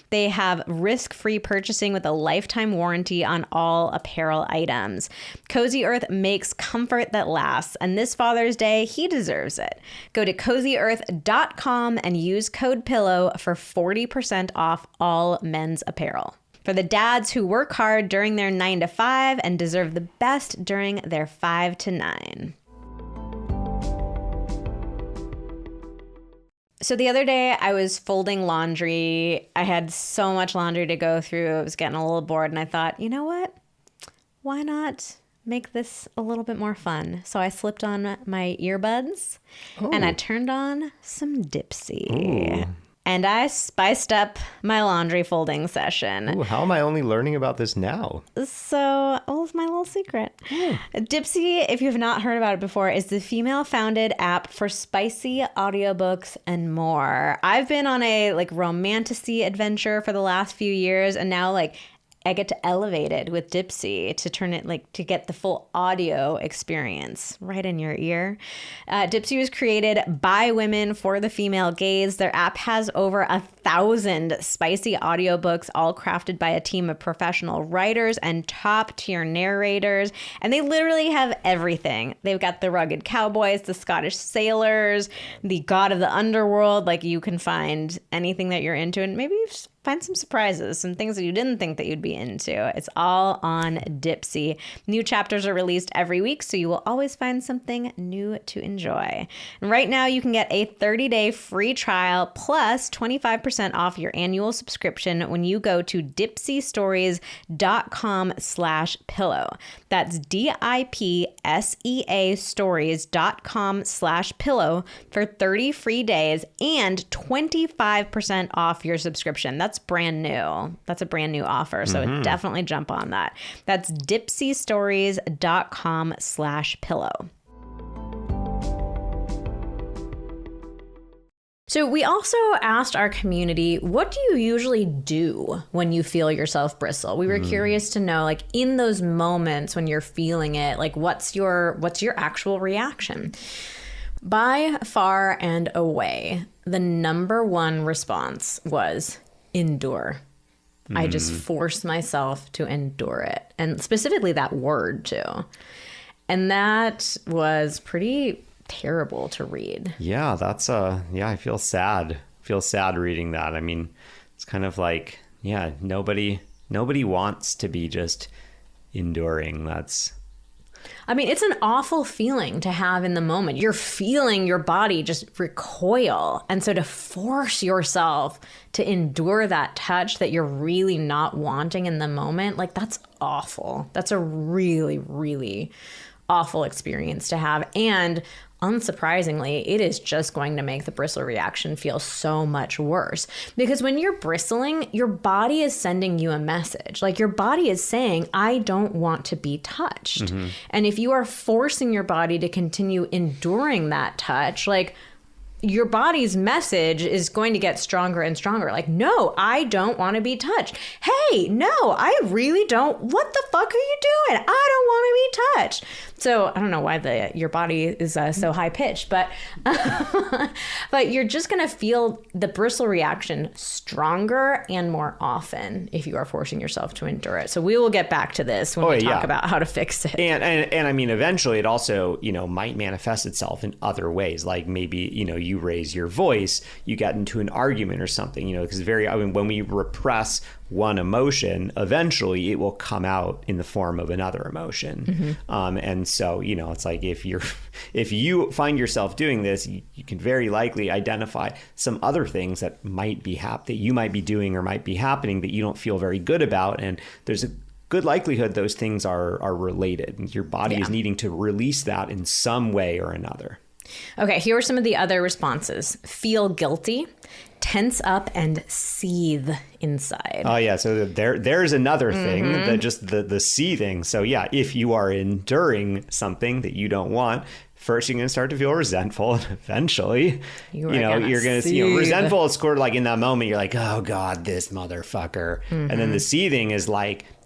They have risk-free purchasing with a lifetime warranty on all apparel items. Cozy Earth makes comfort that lasts, and this Father's Day, he deserves it. Go to cozyearth.com and use code PILLOW for 40% off all men's apparel. For the dads who work hard during their 9 to 5 and deserve the best during their 5 to 9. So the other day I was folding laundry. I had so much laundry to go through. I was getting a little bored and I thought, you know what? Why not make this a little bit more fun? So I slipped on my earbuds and I turned on some Dipsy. Ooh. And I spiced up my laundry folding session. Ooh, how am I only learning about this now? So, it's my little secret. Dipsy, if you have not heard about it before, is the female-founded app for spicy audiobooks and more. I've been on a like romantasy adventure for the last few years, and now like I get to elevate it with Dipsy to turn it to get the full audio experience right in your ear. Dipsy was created by women for the female gaze. Their app has over 1,000 spicy audiobooks, all crafted by a team of professional writers and top tier narrators. And they literally have everything. They've got the rugged cowboys, the Scottish sailors, the god of the underworld. You can find anything that you're into, and maybe find some surprises, some things that you didn't think that you'd be into. It's all on Dipsy. New chapters are released every week, so you will always find something new to enjoy. And right now, you can get a 30-day free trial plus 25% off your annual subscription when you go to dipsystories.com/pillow. That's DIPSEA stories.com/pillow for 30 free days and 25% off your subscription. That's brand new. That's a brand new offer. So definitely jump on that. That's dipsystories.com/pillow. So we also asked our community, what do you usually do when you feel yourself bristle? We were curious to know, in those moments when you're feeling it, what's your actual reaction? By far and away, the number one response was endure. I just forced myself to endure it. And specifically that word too. And that was pretty terrible to read. Yeah, I feel sad. Reading that. I mean, it's kind of nobody wants to be just enduring. It's an awful feeling to have in the moment. You're feeling your body just recoil. And so to force yourself to endure that touch that you're really not wanting in the moment, that's awful. That's a really, really awful experience to have. And unsurprisingly, it is just going to make the bristle reaction feel so much worse. Because when you're bristling, your body is sending you a message. Your body is saying, I don't want to be touched. And if you are forcing your body to continue enduring that touch, your body's message is going to get stronger and stronger. No, I don't want to be touched. Hey, no, I really don't. What the fuck are you doing? I don't want to be touched. So I don't know why your body is so high pitched, but but you're just going to feel the bristle reaction stronger and more often if you are forcing yourself to endure it. So we will get back to this when we talk about how to fix it. And I mean, eventually it also, might manifest itself in other ways. Maybe, you raise your voice, you get into an argument or something, because when we repress one emotion, eventually it will come out in the form of another emotion. And so, it's if you find yourself doing this, you can very likely identify some other things that might be that you might be doing or might be happening that you don't feel very good about. And there's a good likelihood those things are related. Your body is needing to release that in some way or another. Okay, here are some of the other responses. Feel guilty, tense up, and seethe inside. Oh, yeah. So there's another thing, that just the seething. So, yeah, if you are enduring something that you don't want, first you're going to start to feel resentful. And eventually, you're going to see resentful. It's sort of in that moment, you're like, oh, God, this motherfucker. And then the seething is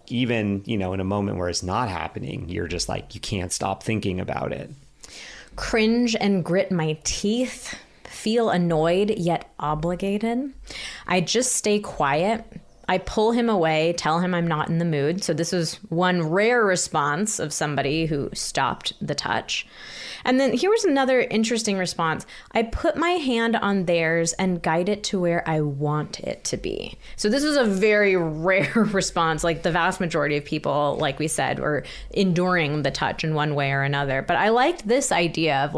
even, in a moment where it's not happening, you're just you can't stop thinking about it. Cringe and grit my teeth, feel annoyed yet obligated. I just stay quiet. I pull him away, tell him I'm not in the mood. So this was one rare response of somebody who stopped the touch. And then here was another interesting response. I put my hand on theirs and guide it to where I want it to be. So this was a very rare response. The vast majority of people, like we said, were enduring the touch in one way or another. But I liked this idea of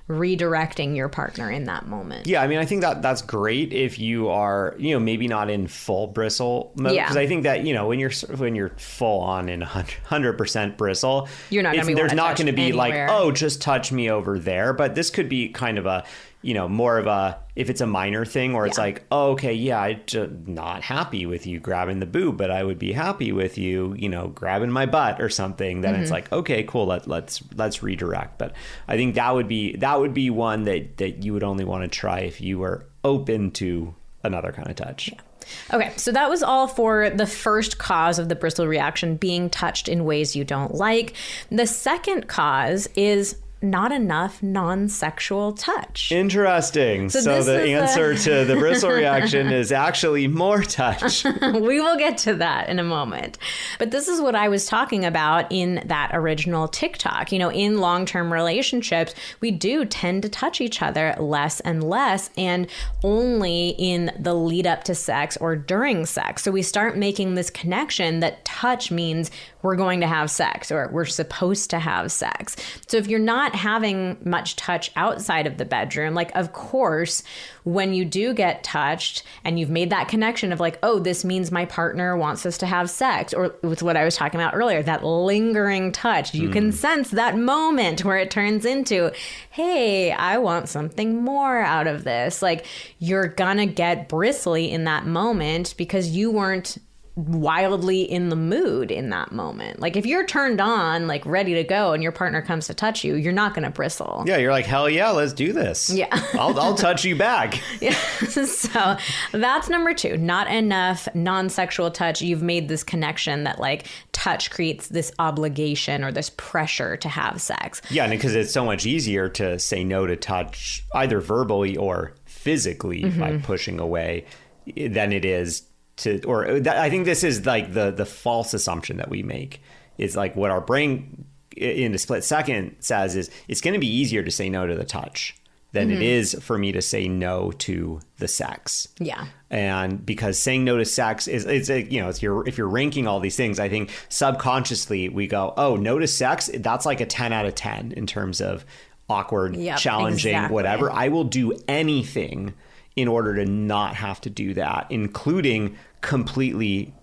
redirecting your partner in that moment. Yeah, I mean, I think that's great if you are, maybe not in full bristle mode. Because I think that, when you're full on in 100% bristle, you're not there's not going to be anywhere. oh, just touch me over there. But this could be kind of a, more of a, if it's a minor thing or it's oh, okay, yeah, I'm just not happy with you grabbing the boob, but I would be happy with you, grabbing my butt or something. Then it's okay, cool, let's redirect. But I think that would be one that you would only want to try if you were open to another kind of touch. Yeah. Okay, so that was all for the first cause of the bristle reaction, being touched in ways you don't like. The second cause is not enough non-sexual touch. Interesting. So the answer to the bristle reaction is actually more touch. We will get to that in a moment. But this is what I was talking about in that original TikTok. You know, in long-term relationships, we do tend to touch each other less and less, and only in the lead up to sex or during sex. So we start making this connection that touch means we're going to have sex or we're supposed to have sex. So if you're not having much touch outside of the bedroom, like, of course, when you do get touched and you've made that connection of like, oh, this means my partner wants us to have sex, or with what I was talking about earlier, that lingering touch, you can sense that moment where it turns into, hey, I want something more out of this. Like, you're gonna get bristly in that moment because you weren't wildly in the mood in that moment. Like, if you're turned on, like ready to go, and your partner comes to touch you, you're not going to bristle. Yeah, you're like, hell yeah, let's do this. Yeah. I'll touch you back. Yeah. So that's number 2, not enough non-sexual touch. You've made this connection that like touch creates this obligation or this pressure to have sex. Yeah, and because it's so much easier to say no to touch either verbally or physically by pushing away than it is I think this is like the false assumption that we make is like what our brain in a split second says is it's going to be easier to say no to the touch than it is for me to say no to the sex. Yeah. And because saying no to sex if you're ranking all these things, I think subconsciously we go, oh, no to sex, that's like a 10 out of 10 in terms of awkward, challenging, whatever. I will do anything in order to not have to do that, including completely,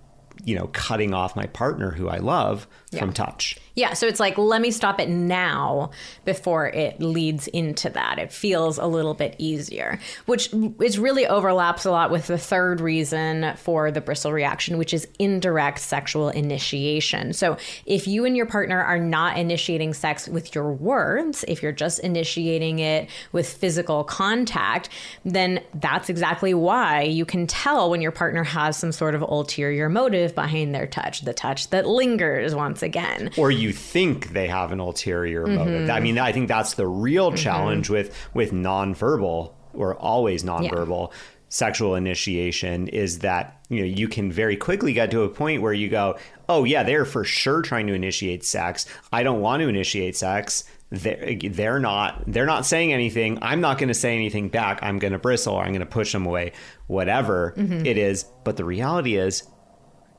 cutting off my partner who I love from touch. Yeah, so it's like, let me stop it now before it leads into that. It feels a little bit easier, which is really overlaps a lot with the third reason for the bristle reaction, which is indirect sexual initiation. So if you and your partner are not initiating sex with your words, if you're just initiating it with physical contact, then that's exactly why you can tell when your partner has some sort of ulterior motive behind their touch, the touch that lingers once again. Or you think they have an ulterior motive. I mean, I think that's the real challenge with nonverbal or always nonverbal sexual initiation is that, you can very quickly get to a point where you go, oh yeah, they're for sure trying to initiate sex. I don't want to initiate sex. They're not saying anything. I'm not going to say anything back. I'm going to bristle or I'm going to push them away, whatever it is. But the reality is,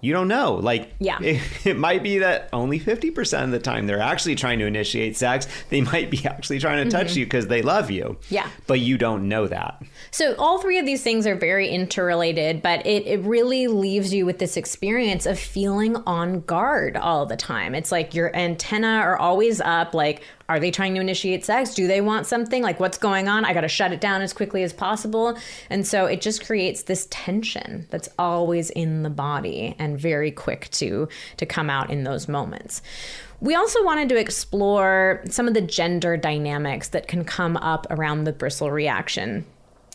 you don't know. Like, it might be that only 50% of the time they're actually trying to initiate sex. They might be actually trying to touch you because they love you. Yeah. But you don't know that. So all three of these things are very interrelated, but it really leaves you with this experience of feeling on guard all the time. It's like your antenna are always up, like, are they trying to initiate sex? Do they want something? Like, what's going on? I got to shut it down as quickly as possible. And so it just creates this tension that's always in the body and very quick to come out in those moments. We also wanted to explore some of the gender dynamics that can come up around the bristle reaction.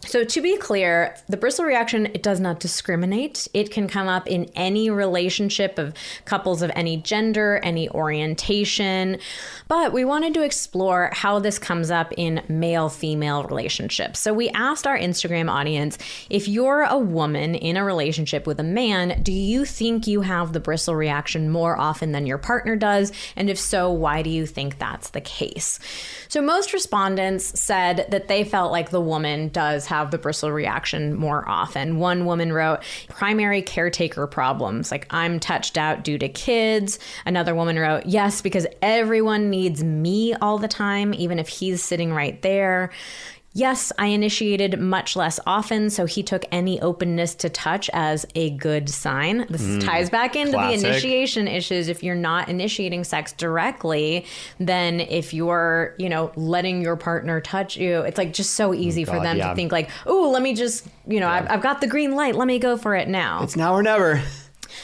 So to be clear, the bristle reaction, it does not discriminate. It can come up in any relationship of couples of any gender, any orientation. But we wanted to explore how this comes up in male-female relationships. So we asked our Instagram audience, if you're a woman in a relationship with a man, do you think you have the bristle reaction more often than your partner does? And if so, why do you think that's the case? So most respondents said that they felt like the woman does have the bristle reaction more often. One woman wrote, primary caretaker problems, like I'm touched out due to kids. Another woman wrote, yes, because everyone needs me all the time, even if he's sitting right there. Yes, I initiated much less often, so he took any openness to touch as a good sign. This ties back into the initiation issues. If you're not initiating sex directly, then if you're, letting your partner touch you, it's like just so easy for them to think like, oh, let me just, I've got the green light. Let me go for it now. It's now or never.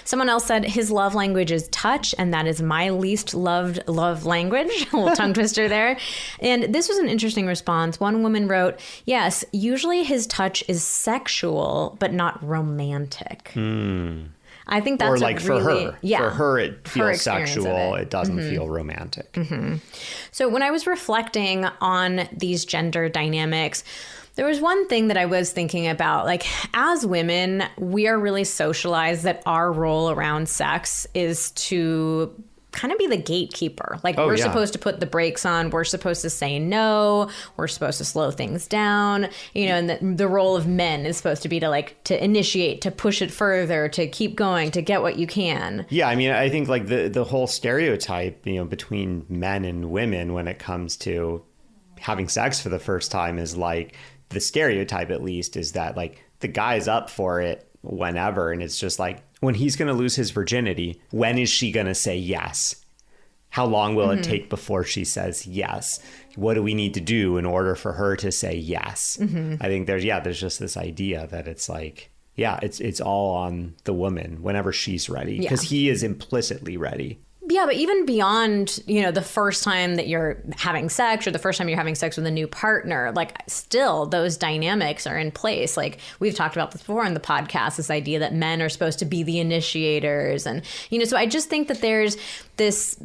Someone else said his love language is touch, and that is my least loved love language. A little tongue twister there. And this was an interesting response. One woman wrote, yes, usually his touch is sexual, but not romantic. I think that's or like really, for her. Yeah, for her, it feels sexual. It. It doesn't feel romantic. So when I was reflecting on these gender dynamics, there was one thing that I was thinking about, like as women, we are really socialized that our role around sex is to kind of be the gatekeeper. Like we're supposed to put the brakes on. We're supposed to say no. We're supposed to slow things down, and the role of men is supposed to be to initiate, to push it further, to keep going, to get what you can. Yeah. I mean, I think like the whole stereotype, between men and women when it comes to having sex for the first time is like, the stereotype at least is that like the guy's up for it whenever. And it's just like, when he's going to lose his virginity, when is she going to say yes? How long will it take before she says yes? What do we need to do in order for her to say yes? I think there's just this idea that it's like, it's all on the woman whenever she's ready, because he is implicitly ready. Yeah, but even beyond, the first time that you're having sex or the first time you're having sex with a new partner, like still those dynamics are in place. Like we've talked about this before on the podcast, this idea that men are supposed to be the initiators. And, so I just think that there's this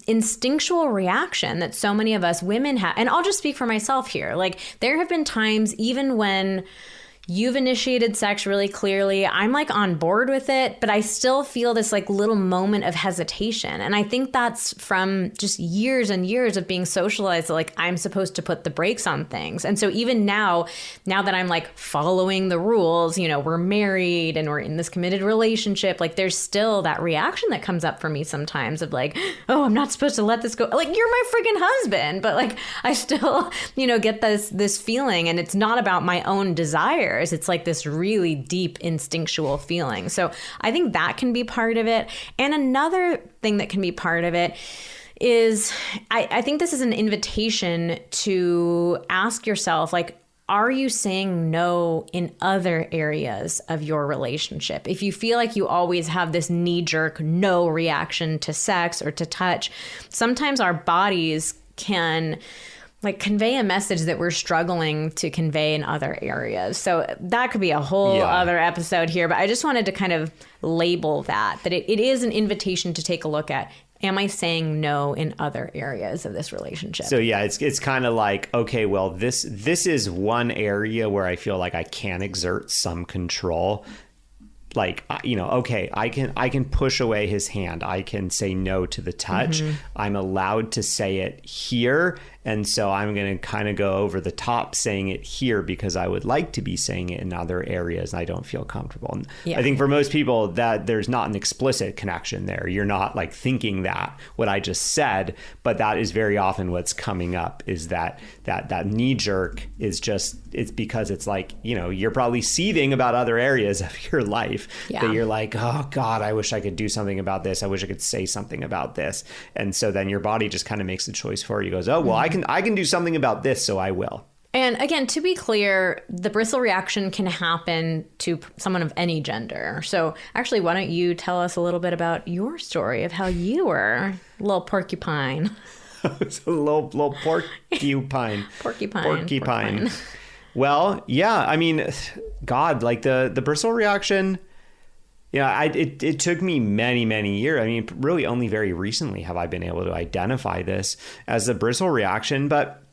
instinctual reaction that so many of us women have. And I'll just speak for myself here. Like there have been times even when you've initiated sex really clearly, I'm like on board with it, but I still feel this like little moment of hesitation. And I think that's from just years and years of being socialized that like I'm supposed to put the brakes on things. And so even now that I'm like following the rules, we're married and we're in this committed relationship, like there's still that reaction that comes up for me sometimes of like, oh, I'm not supposed to let this go. Like you're my freaking husband, but like I still, get this feeling, and it's not about my own desire. It's like this really deep instinctual feeling. So I think that can be part of it. And another thing that can be part of it is I think this is an invitation to ask yourself, like, are you saying no in other areas of your relationship? If you feel like you always have this knee-jerk no reaction to sex or to touch, sometimes our bodies can like convey a message that we're struggling to convey in other areas. So that could be a whole other episode here, but I just wanted to kind of label that it is an invitation to take a look at, am I saying no in other areas of this relationship? So it's kind of like, okay, well, this is one area where I feel like I can exert some control. Like, okay, I can push away his hand. I can say no to the touch. I'm allowed to say it here. And so I'm going to kind of go over the top saying it here because I would like to be saying it in other areas and I don't feel comfortable. And I think for most people that there's not an explicit connection there. You're not like thinking that what I just said, but that is very often what's coming up is that knee jerk is just, it's because it's like, you're probably seething about other areas of your life that you're like, oh God, I wish I could do something about this. I wish I could say something about this. And so then your body just kind of makes the choice for you. Goes, oh, well, I can do something about this, so I will. And again, to be clear, the bristle reaction can happen to someone of any gender. So actually, why don't you tell us a little bit about your story of how you were a little porcupine? It's a little porcupine. Porcupine. Well, yeah, I mean, God, like the bristle reaction, it took me many, many years. I mean, really only very recently have I been able to identify this as the bristle reaction. But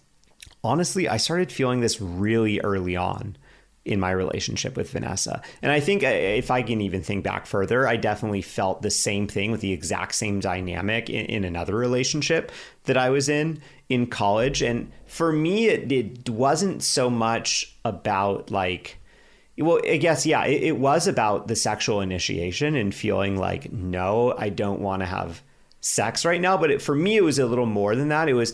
honestly, I started feeling this really early on in my relationship with Vanessa. And I think if I can even think back further, I definitely felt the same thing with the exact same dynamic in another relationship that I was in college. And for me, it wasn't so much about like, well, I guess, it was about the sexual initiation and feeling like, no, I don't want to have sex right now. But for me, it was a little more than that. It was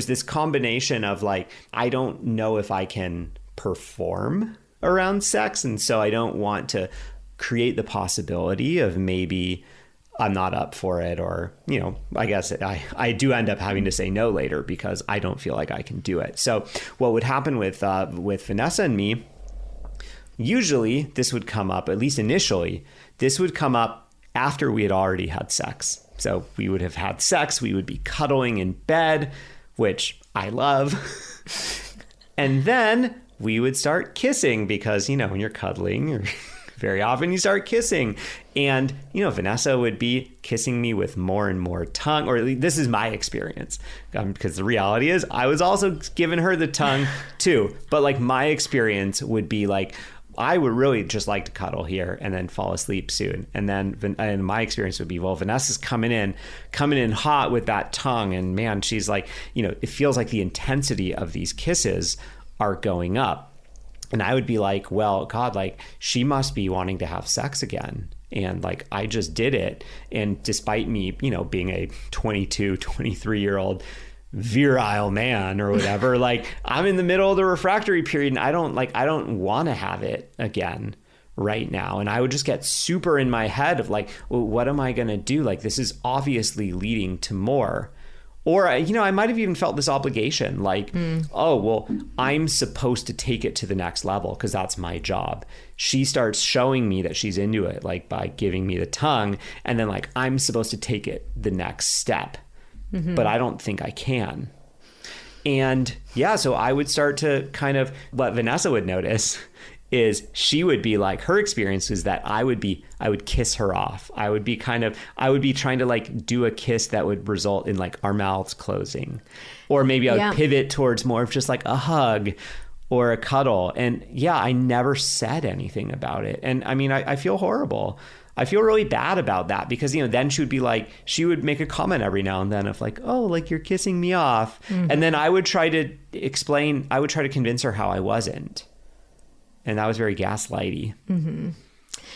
this combination of like, I don't know if I can perform around sex. And so I don't want to create the possibility of maybe I'm not up for it, or, I guess I do end up having to say no later because I don't feel like I can do it. So what would happen with Vanessa and me, usually this would come up, at least initially, this would come up after we had already had sex. So we would have had sex, we would be cuddling in bed, which I love. And then we would start kissing because, you know, when you're cuddling, very often you start kissing. And, you know, Vanessa would be kissing me with more and more tongue, or at least this is my experience. Because the reality is I was also giving her the tongue too. But like my experience would be like, I would really just like to cuddle here and then fall asleep soon. And then and my experience would be, well, Vanessa's coming in hot with that tongue. And man, she's like, you know, it feels like the intensity of these kisses are going up. And I would be like, well, God, like she must be wanting to have sex again. And like, I just did it. And despite me, you know, being a 22, 23-year-old virile man or whatever, like I'm in the middle of the refractory period and I don't want to have it again right now. And I would just get super in my head of like, well, what am I going to do? Like, this is obviously leading to more. Or, you know, I might have even felt this obligation like, oh, well, I'm supposed to take it to the next level because that's my job. She starts showing me that she's into it, like by giving me the tongue. And then like, I'm supposed to take it the next step. But I don't think I can. And yeah, so I would start to kind of, what Vanessa would notice is she would be like, her experience is that I would kiss her off. I would be trying to like do a kiss that would result in like our mouths closing. Or maybe I would pivot towards more of just like a hug or a cuddle. And yeah, I never said anything about it. And I mean, I feel horrible. I feel really bad about that because, you know, then she would make a comment every now and then of like, oh, like you're kissing me off. And then I would try to convince her how I wasn't. And that was very gaslighty. And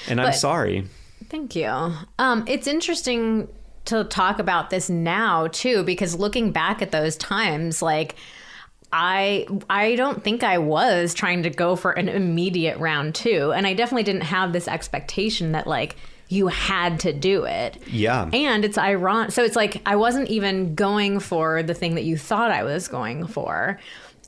I'm sorry. Thank you. It's interesting to talk about this now too, because looking back at those times, like I don't think I was trying to go for an immediate round two. And I definitely didn't have this expectation that like you had to do it. Yeah. And it's ironic. So it's like I wasn't even going for the thing that you thought I was going for.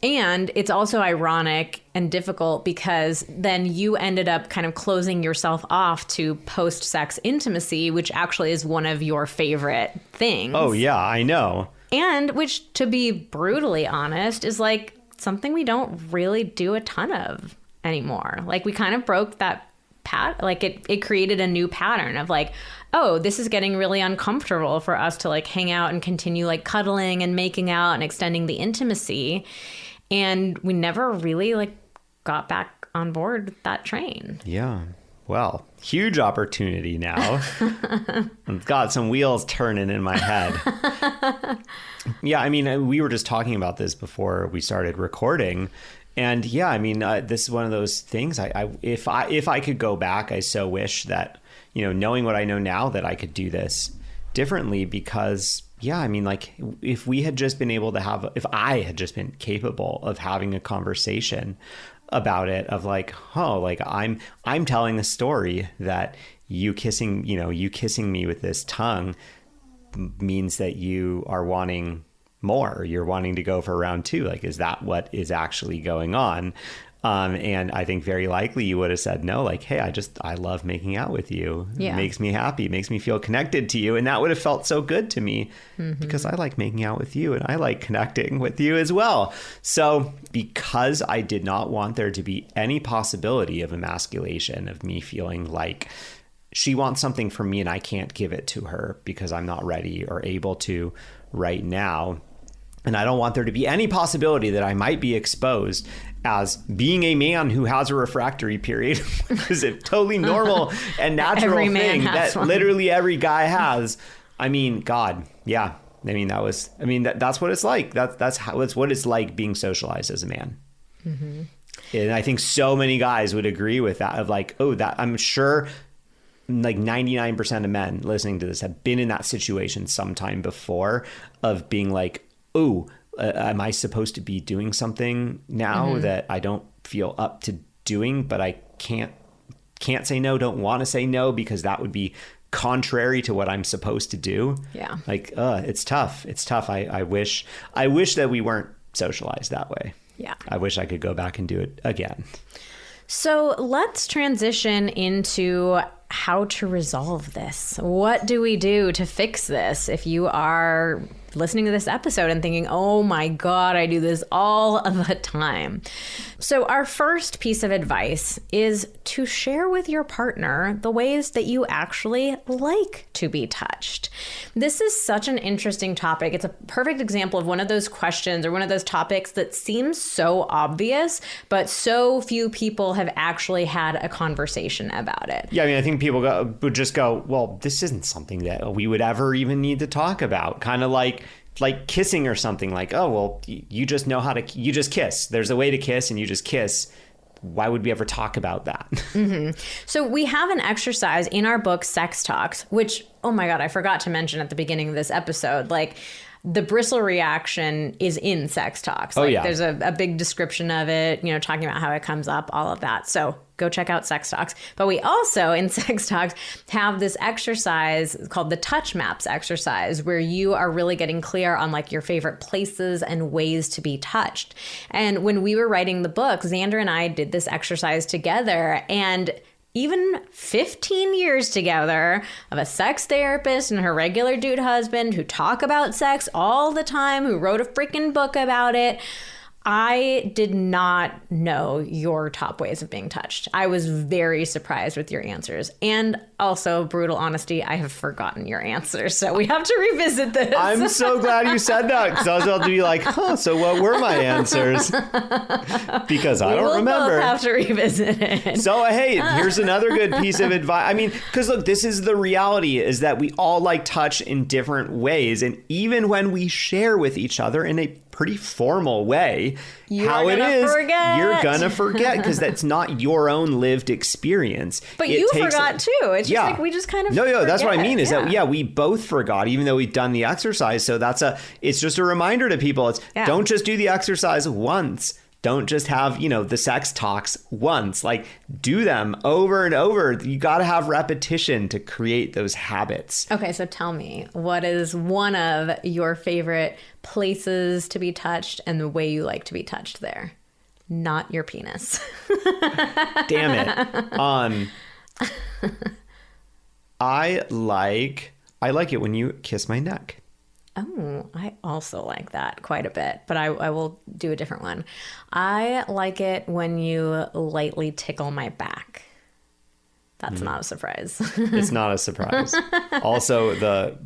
And it's also ironic and difficult because then you ended up kind of closing yourself off to post-sex intimacy, which actually is one of your favorite things. Oh, yeah, I know. And which, to be brutally honest, is like something we don't really do a ton of anymore. Like we kind of broke that like it created a new pattern of like, oh, this is getting really uncomfortable for us to like hang out and continue like cuddling and making out and extending the intimacy. And we never really like got back on board that train. Yeah. Well, huge opportunity now. I've got some wheels turning in my head. Yeah, I mean, we were just talking about this before we started recording. And yeah, I mean, this is one of those things. If I could go back, I so wish that, you know, knowing what I know now, that I could do this differently because, yeah, I mean, like if I had just been capable of having a conversation about it of like, oh, like I'm telling a story that you kissing me with this tongue means that you are wanting more, you're wanting to go for round two. Like, is that what is actually going on? And I think very likely you would have said no, like, hey, I love making out with you. Yeah. It makes me happy. It makes me feel connected to you. And that would have felt so good to me because I like making out with you and I like connecting with you as well. So because I did not want there to be any possibility of emasculation, of me feeling like she wants something from me and I can't give it to her because I'm not ready or able to right now. And I don't want there to be any possibility that I might be exposed as being a man who has a refractory period, which is a totally normal and natural thing that literally every guy has. I mean, God, yeah. I mean, that's what it's like. That's what it's like being socialized as a man. Mm-hmm. And I think so many guys would agree with that of like, oh, that I'm sure like 99% of men listening to this have been in that situation sometime before of being like, oh, am I supposed to be doing something now that I don't feel up to doing, but I can't say no, don't want to say no because that would be contrary to what I'm supposed to do. Yeah. Like, it's tough. It's tough. I wish that we weren't socialized that way. Yeah. I wish I could go back and do it again. So let's transition into how to resolve this. What do we do to fix this? If you are listening to this episode and thinking, oh my God, I do this all the time. So our first piece of advice is to share with your partner the ways that you actually like to be touched. This is such an interesting topic. It's a perfect example of one of those questions or one of those topics that seems so obvious, but so few people have actually had a conversation about it. Yeah, I mean, I think people would just go, well, this isn't something that we would ever even need to talk about. Kind of like kissing or something, like, oh, well, you just know how to, you just kiss. There's a way to kiss and you just kiss. Why would we ever talk about that? Mm-hmm. So we have an exercise in our book, Sex Talks, which, oh my God, I forgot to mention at the beginning of this episode, like the bristle reaction is in Sex Talks. Like, there's a big description of it, you know, talking about how it comes up, all of that. So go check out Sex Talks. But we also, in Sex Talks, have this exercise called the touch maps exercise, where you are really getting clear on like your favorite places and ways to be touched. And when we were writing the book, Xander and I did this exercise together, and even 15 years together of a sex therapist and her regular dude husband who talk about sex all the time, who wrote a freaking book about it, I did not know your top ways of being touched. I was very surprised with your answers. And also, brutal honesty, I have forgotten your answers. So we have to revisit this. I'm so glad you said that, because I was about to be like, so what were my answers? Because I don't remember. We'll have to revisit it. So, hey, here's another good piece of advice. I mean, because look, this is the reality, is that we all like touch in different ways. And even when we share with each other in a pretty formal way, you're gonna forget, because that's not your own lived experience. But you forgot too. It's just like we just kind of forget. That's what I mean, is that we both forgot, even though we've done the exercise. So it's just a reminder to people. Don't just do the exercise once. Don't just have, the sex talks once. Like, do them over and over. You got to have repetition to create those habits. Okay, so tell me, what is one of your favorite places to be touched and the way you like to be touched there? Not your penis. Damn it. I like it when you kiss my neck. Oh, I also like that quite a bit, but I will do a different one. I like it when you lightly tickle my back. That's not a surprise. It's not a surprise. Also, the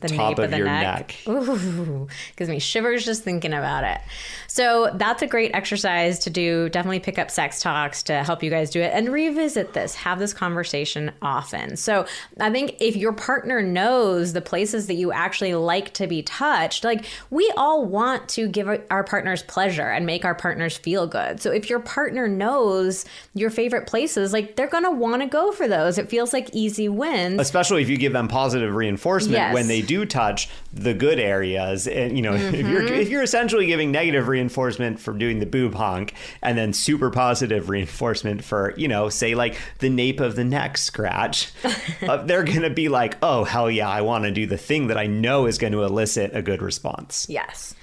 top of your neck. Ooh, gives me shivers just thinking about it. So that's a great exercise to do. Definitely pick up Sex Talks to help you guys do it and revisit this. Have this conversation often. So I think if your partner knows the places that you actually like to be touched, like, we all want to give our partners pleasure and make our partners feel good. So if your partner knows your favorite places, like, they're going to want to go for those. It feels like easy wins. Especially if you give them positive reinforcement when they do touch the good areas. And, if you're essentially giving negative reinforcement for doing the boob honk, and then super positive reinforcement for, say like the nape of the neck scratch, they're going to be like, oh, hell yeah, I want to do the thing that I know is going to elicit a good response. Yes.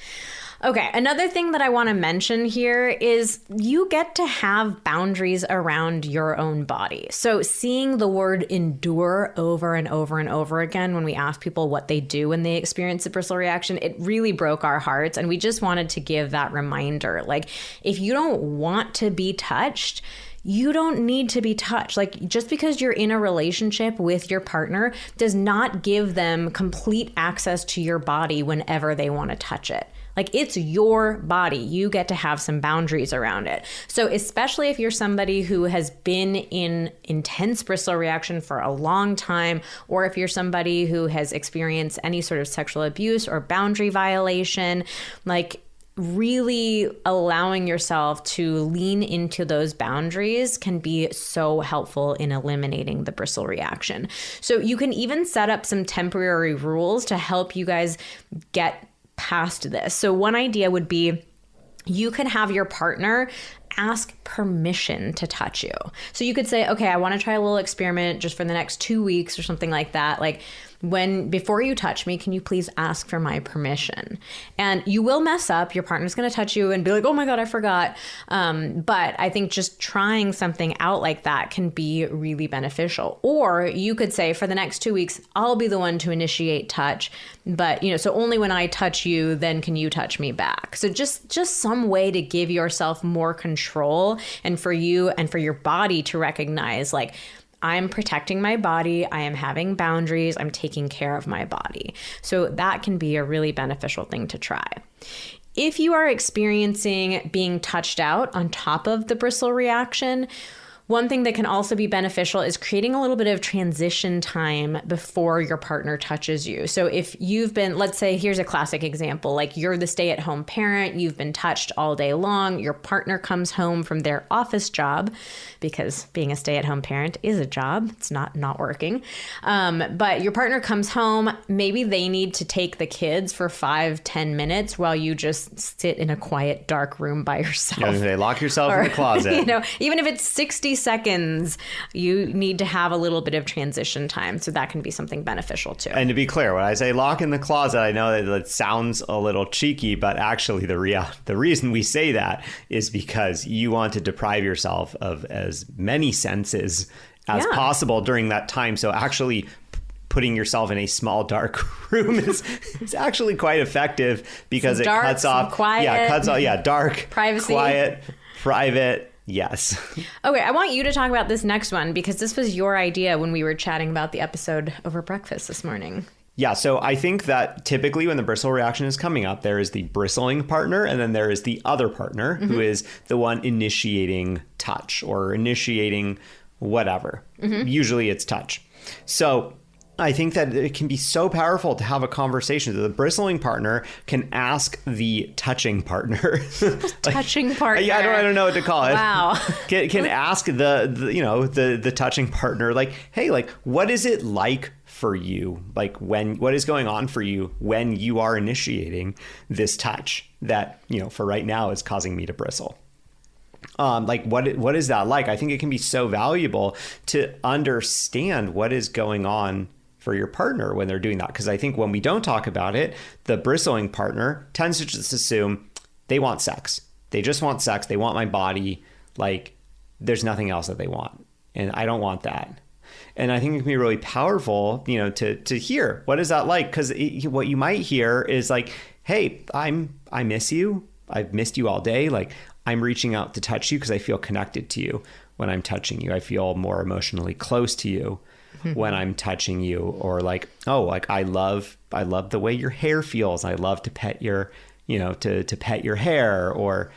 Okay, another thing that I want to mention here is you get to have boundaries around your own body. So seeing the word endure over and over and over again when we ask people what they do when they experience a bristle reaction, it really broke our hearts. And we just wanted to give that reminder. Like, if you don't want to be touched, you don't need to be touched. Like, just because you're in a relationship with your partner does not give them complete access to your body whenever they want to touch it. Like, it's your body. You get to have some boundaries around it. So especially if you're somebody who has been in intense bristle reaction for a long time, or if you're somebody who has experienced any sort of sexual abuse or boundary violation, like, really allowing yourself to lean into those boundaries can be so helpful in eliminating the bristle reaction. So you can even set up some temporary rules to help you guys get past this. So one idea would be, you could have your partner ask permission to touch you. So you could say, okay, I want to try a little experiment just for the next 2 weeks or something like that. Like, before you touch me, can you please ask for my permission? And you will mess up. Your partner's going to touch you and be like, oh my God, I forgot. But I think just trying something out like that can be really beneficial. Or you could say, for the next 2 weeks, I'll be the one to initiate touch. But, so only when I touch you, then can you touch me back? So just some way to give yourself more control, and for you and for your body to recognize, like, I'm protecting my body, I am having boundaries, I'm taking care of my body. So that can be a really beneficial thing to try. If you are experiencing being touched out on top of the bristle reaction, one thing that can also be beneficial is creating a little bit of transition time before your partner touches you. So if you've been, let's say, here's a classic example, like you're the stay-at-home parent, you've been touched all day long, your partner comes home from their office job, because being a stay-at-home parent is a job, it's not working. But your partner comes home, maybe they need to take the kids for 5-10 minutes while you just sit in a quiet, dark room by yourself. They lock yourself in the closet. Even if it's 60 seconds, you need to have a little bit of transition time. So that can be something beneficial too. And to be clear, when I say lock in the closet, I know that it sounds a little cheeky, but actually the reason we say that is because you want to deprive yourself of as many senses as possible during that time. So actually putting yourself in a small dark room is actually quite effective, because it cuts off quiet, dark, privacy, quiet, private. Yes. Okay, I want you to talk about this next one, because this was your idea when we were chatting about the episode over breakfast this morning. Yeah, so I think that typically when the bristle reaction is coming up, there is the bristling partner, and then there is the other partner who is the one initiating touch or initiating whatever. Usually it's touch. So I think that it can be so powerful to have a conversation. The bristling partner can ask the touching partner. Touching partner. Yeah, I don't know what to call it. Wow. Can ask the touching partner, like, hey, like, what is it like for you? Like, what is going on for you when you are initiating this touch that, for right now is causing me to bristle? Like, what is that like? I think it can be so valuable to understand what is going on for your partner when they're doing that. Because I think when we don't talk about it, the bristling partner tends to just assume they want sex. They just want sex. They want my body. Like, there's nothing else that they want. And I don't want that. And I think it can be really powerful, to hear, what is that like? Because what you might hear is like, hey, I miss you. I've missed you all day. Like, I'm reaching out to touch you because I feel connected to you when I'm touching you. I feel more emotionally close to you when I'm touching you. Or like, oh, like I love the way your hair feels. I love to pet your, to pet your hair or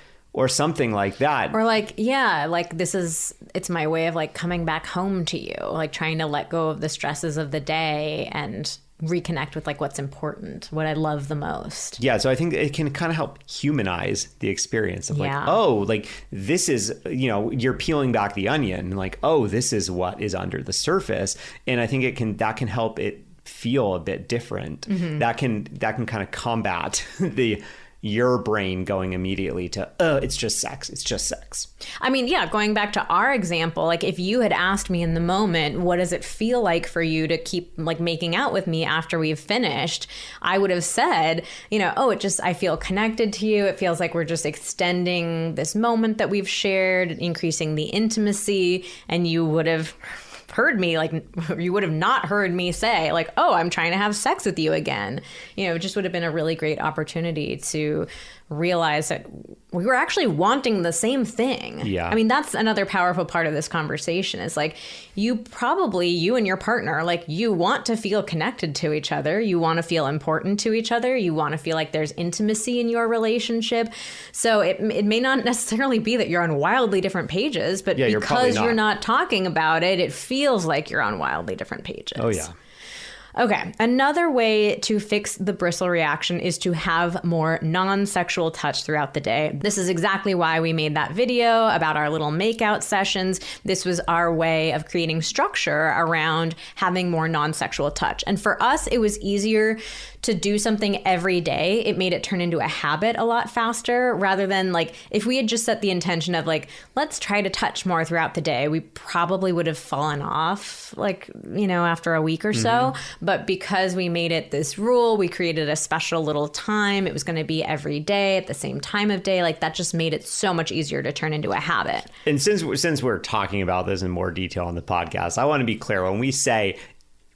something like that. Or like, yeah, like it's my way of like coming back home to you, like trying to let go of the stresses of the day and reconnect with like what's important, what I love the most. Yeah, so I think it can kind of help humanize the experience of like, oh, like this is, you're peeling back the onion, like, oh, this is what is under the surface. And I think that can help it feel a bit different. That can kind of combat your brain going immediately to, it's just sex. It's just sex. I mean, yeah, going back to our example, like if you had asked me in the moment, what does it feel like for you to keep like making out with me after we've finished? I would have said, I feel connected to you. It feels like we're just extending this moment that we've shared, increasing the intimacy. And you would have heard me, like, you would have not heard me say like, oh, I'm trying to have sex with you again. It just would have been a really great opportunity to realize that we were actually wanting the same thing. Yeah. I mean, that's another powerful part of this conversation is like, you and your partner, like you want to feel connected to each other. You want to feel important to each other. You want to feel like there's intimacy in your relationship. So it may not necessarily be that you're on wildly different pages, but because you're not talking about it, it feels like you're on wildly different pages. Oh, yeah. Okay, another way to fix the bristle reaction is to have more non-sexual touch throughout the day. This is exactly why we made that video about our little makeout sessions. This was our way of creating structure around having more non-sexual touch. And for us, it was easier to do something every day. It made it turn into a habit a lot faster rather than like if we had just set the intention of like, let's try to touch more throughout the day, we probably would have fallen off like, after a week or so. But because we made it this rule, we created a special little time. It was going to be every day at the same time of day. Like that just made it so much easier to turn into a habit. And since we're talking about this in more detail on the podcast, I want to be clear. When we say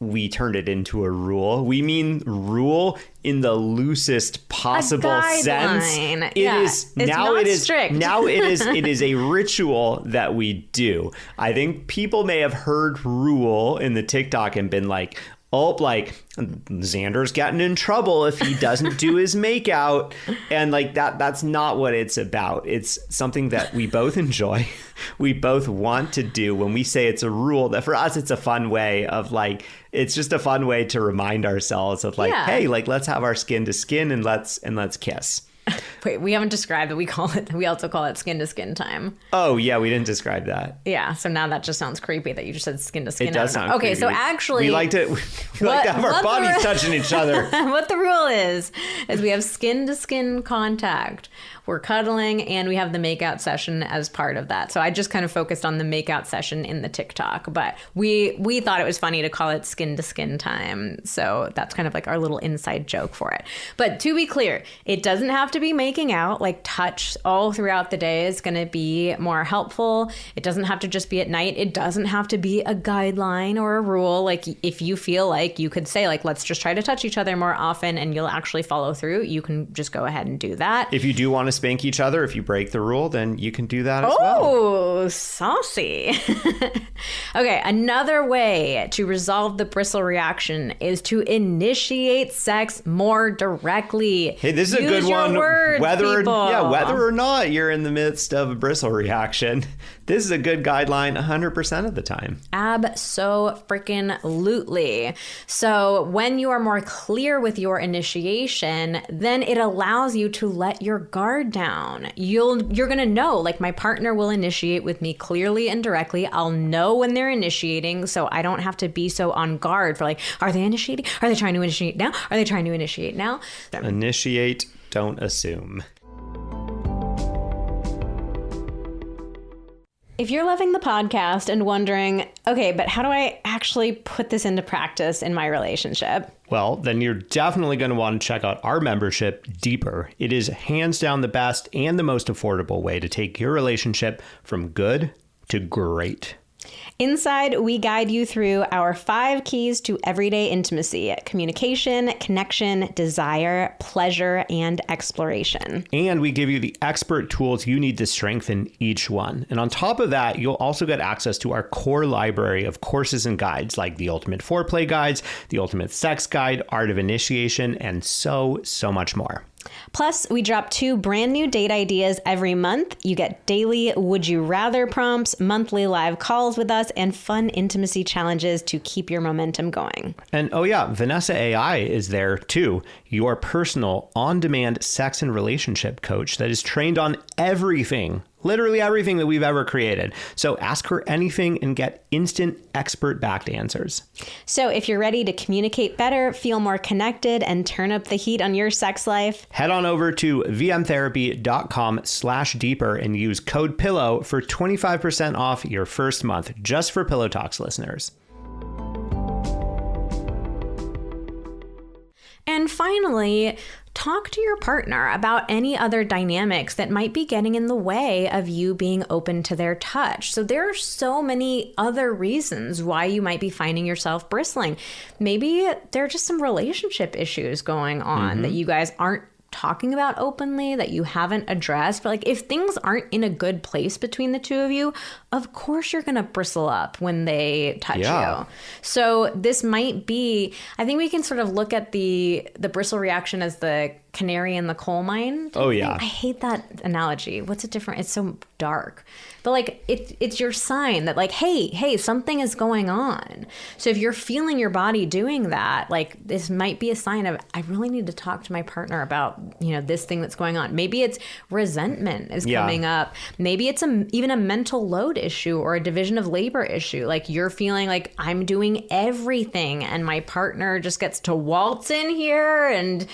we turned it into a rule, we mean rule in the loosest possible sense. It is a ritual that we do. I think people may have heard rule in the TikTok and been like, oh, like Xander's getting in trouble if he doesn't do his makeout. And like that's not what it's about. It's something that we both enjoy. We both want to do. When we say it's a rule, that for us, it's a fun way of like, it's just a fun way to remind ourselves of like, hey, like let's have our skin to skin and let's kiss. Wait, we haven't described that. We also call it skin to skin time. Oh yeah, we didn't describe that. Yeah, so now that just sounds creepy that you just said skin to skin. It does sound okay, creepy. So actually, we like to have our bodies touching each other. What the rule is we have skin to skin contact. We're cuddling and we have the makeout session as part of that. So I just kind of focused on the makeout session in the TikTok, but we thought it was funny to call it skin to skin time. So that's kind of like our little inside joke for it. But to be clear, it doesn't have to be making out. Like touch all throughout the day is going to be more helpful. It doesn't have to just be at night. It doesn't have to be a guideline or a rule. Like if you feel like you could say like, let's just try to touch each other more often and you'll actually follow through, you can just go ahead and do that. If you do want to spank each other, if you break the rule, then you can do that as well. Oh, saucy. Okay, another way to resolve the bristle reaction is to initiate sex more directly. Hey, this is a good one. Whether or not you're in the midst of a bristle reaction, this is a good guideline 100% of the time. Abso-freaking-lutely. So when you are more clear with your initiation, then it allows you to let your guard down. You're going to know, like my partner will initiate with me clearly and directly. I'll know when they're initiating, so I don't have to be so on guard for like, are they initiating? Are they trying to initiate now? Are they trying to initiate now? Initiate, don't assume. If you're loving the podcast and wondering, okay, but how do I actually put this into practice in my relationship? Well, then you're definitely going to want to check out our membership, Deeper. It is hands down the best and the most affordable way to take your relationship from good to great. Inside, we guide you through our 5 keys to everyday intimacy: communication, connection, desire, pleasure, and exploration. And we give you the expert tools you need to strengthen each one. And on top of that, you'll also get access to our core library of courses and guides like the Ultimate Foreplay Guides, the Ultimate Sex Guide, Art of Initiation, and so much more. Plus, we drop 2 brand new date ideas every month. You get daily Would You Rather prompts, monthly live calls with us, and fun intimacy challenges to keep your momentum going. And oh yeah, Vanessa AI is there too, your personal on-demand sex and relationship coach that is trained on everything, literally everything that we've ever created. So ask her anything and get instant expert-backed answers. So if you're ready to communicate better, feel more connected, and turn up the heat on your sex life, head on over to vmtherapy.com/deeper and use code PILLOW for 25% off your first month, just for Pillow Talks listeners. And finally, talk to your partner about any other dynamics that might be getting in the way of you being open to their touch. So there are so many other reasons why you might be finding yourself bristling. Maybe there are just some relationship issues going on that you guys aren't talking about openly, that you haven't addressed. But like if things aren't in a good place between the two of you, of course you're going to bristle up when they touch you. So this might be, I think we can sort of look at the bristle reaction as the canary in the coal mine. Oh yeah. I hate that analogy. What's it different? It's so dark. But like it's your sign that like, hey, something is going on. So if you're feeling your body doing that, like this might be a sign of, I really need to talk to my partner about, this thing that's going on. Maybe it's resentment is coming up. Maybe it's even a mental load issue or a division of labor issue. Like you're feeling like I'm doing everything and my partner just gets to waltz in here and,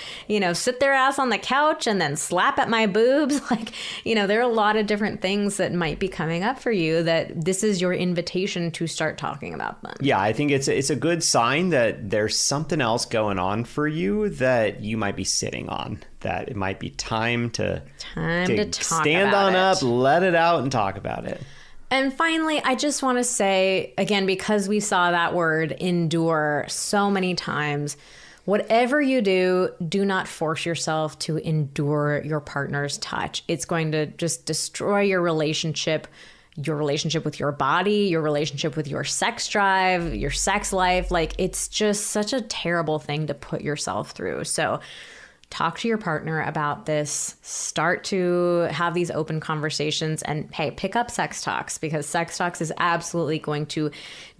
sit there their ass on the couch and then slap at my boobs. Like, there are a lot of different things that might be coming up for you that this is your invitation to start talking about them. Yeah, I think it's a good sign that there's something else going on for you that you might be sitting on, that it might be time to talk stand about on it. up, let it out, and talk about it. And finally, I just want to say, again, because we saw that word endure so many times, whatever you do, do not force yourself to endure your partner's touch. It's going to just destroy your relationship with your body, your relationship with your sex drive, your sex life. Like, it's just such a terrible thing to put yourself through. So talk to your partner about this, start to have these open conversations, and hey, pick up sex talks, because sex talks is absolutely going to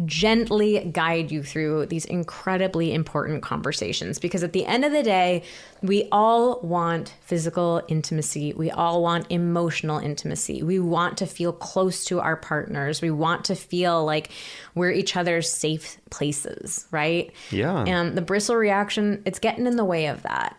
gently guide you through these incredibly important conversations. Because at the end of the day, we all want physical intimacy. We all want emotional intimacy. We want to feel close to our partners. We want to feel like we're each other's safe places, right? Yeah. And the Bristle reaction, it's getting in the way of that.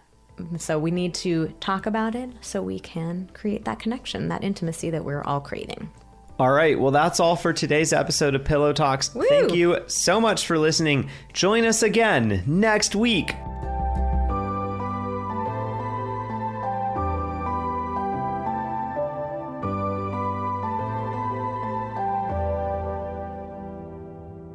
So we need to talk about it so we can create that connection, that intimacy that we're all craving. All right. Well, that's all for today's episode of Pillow Talks. Woo! Thank you so much for listening. Join us again next week.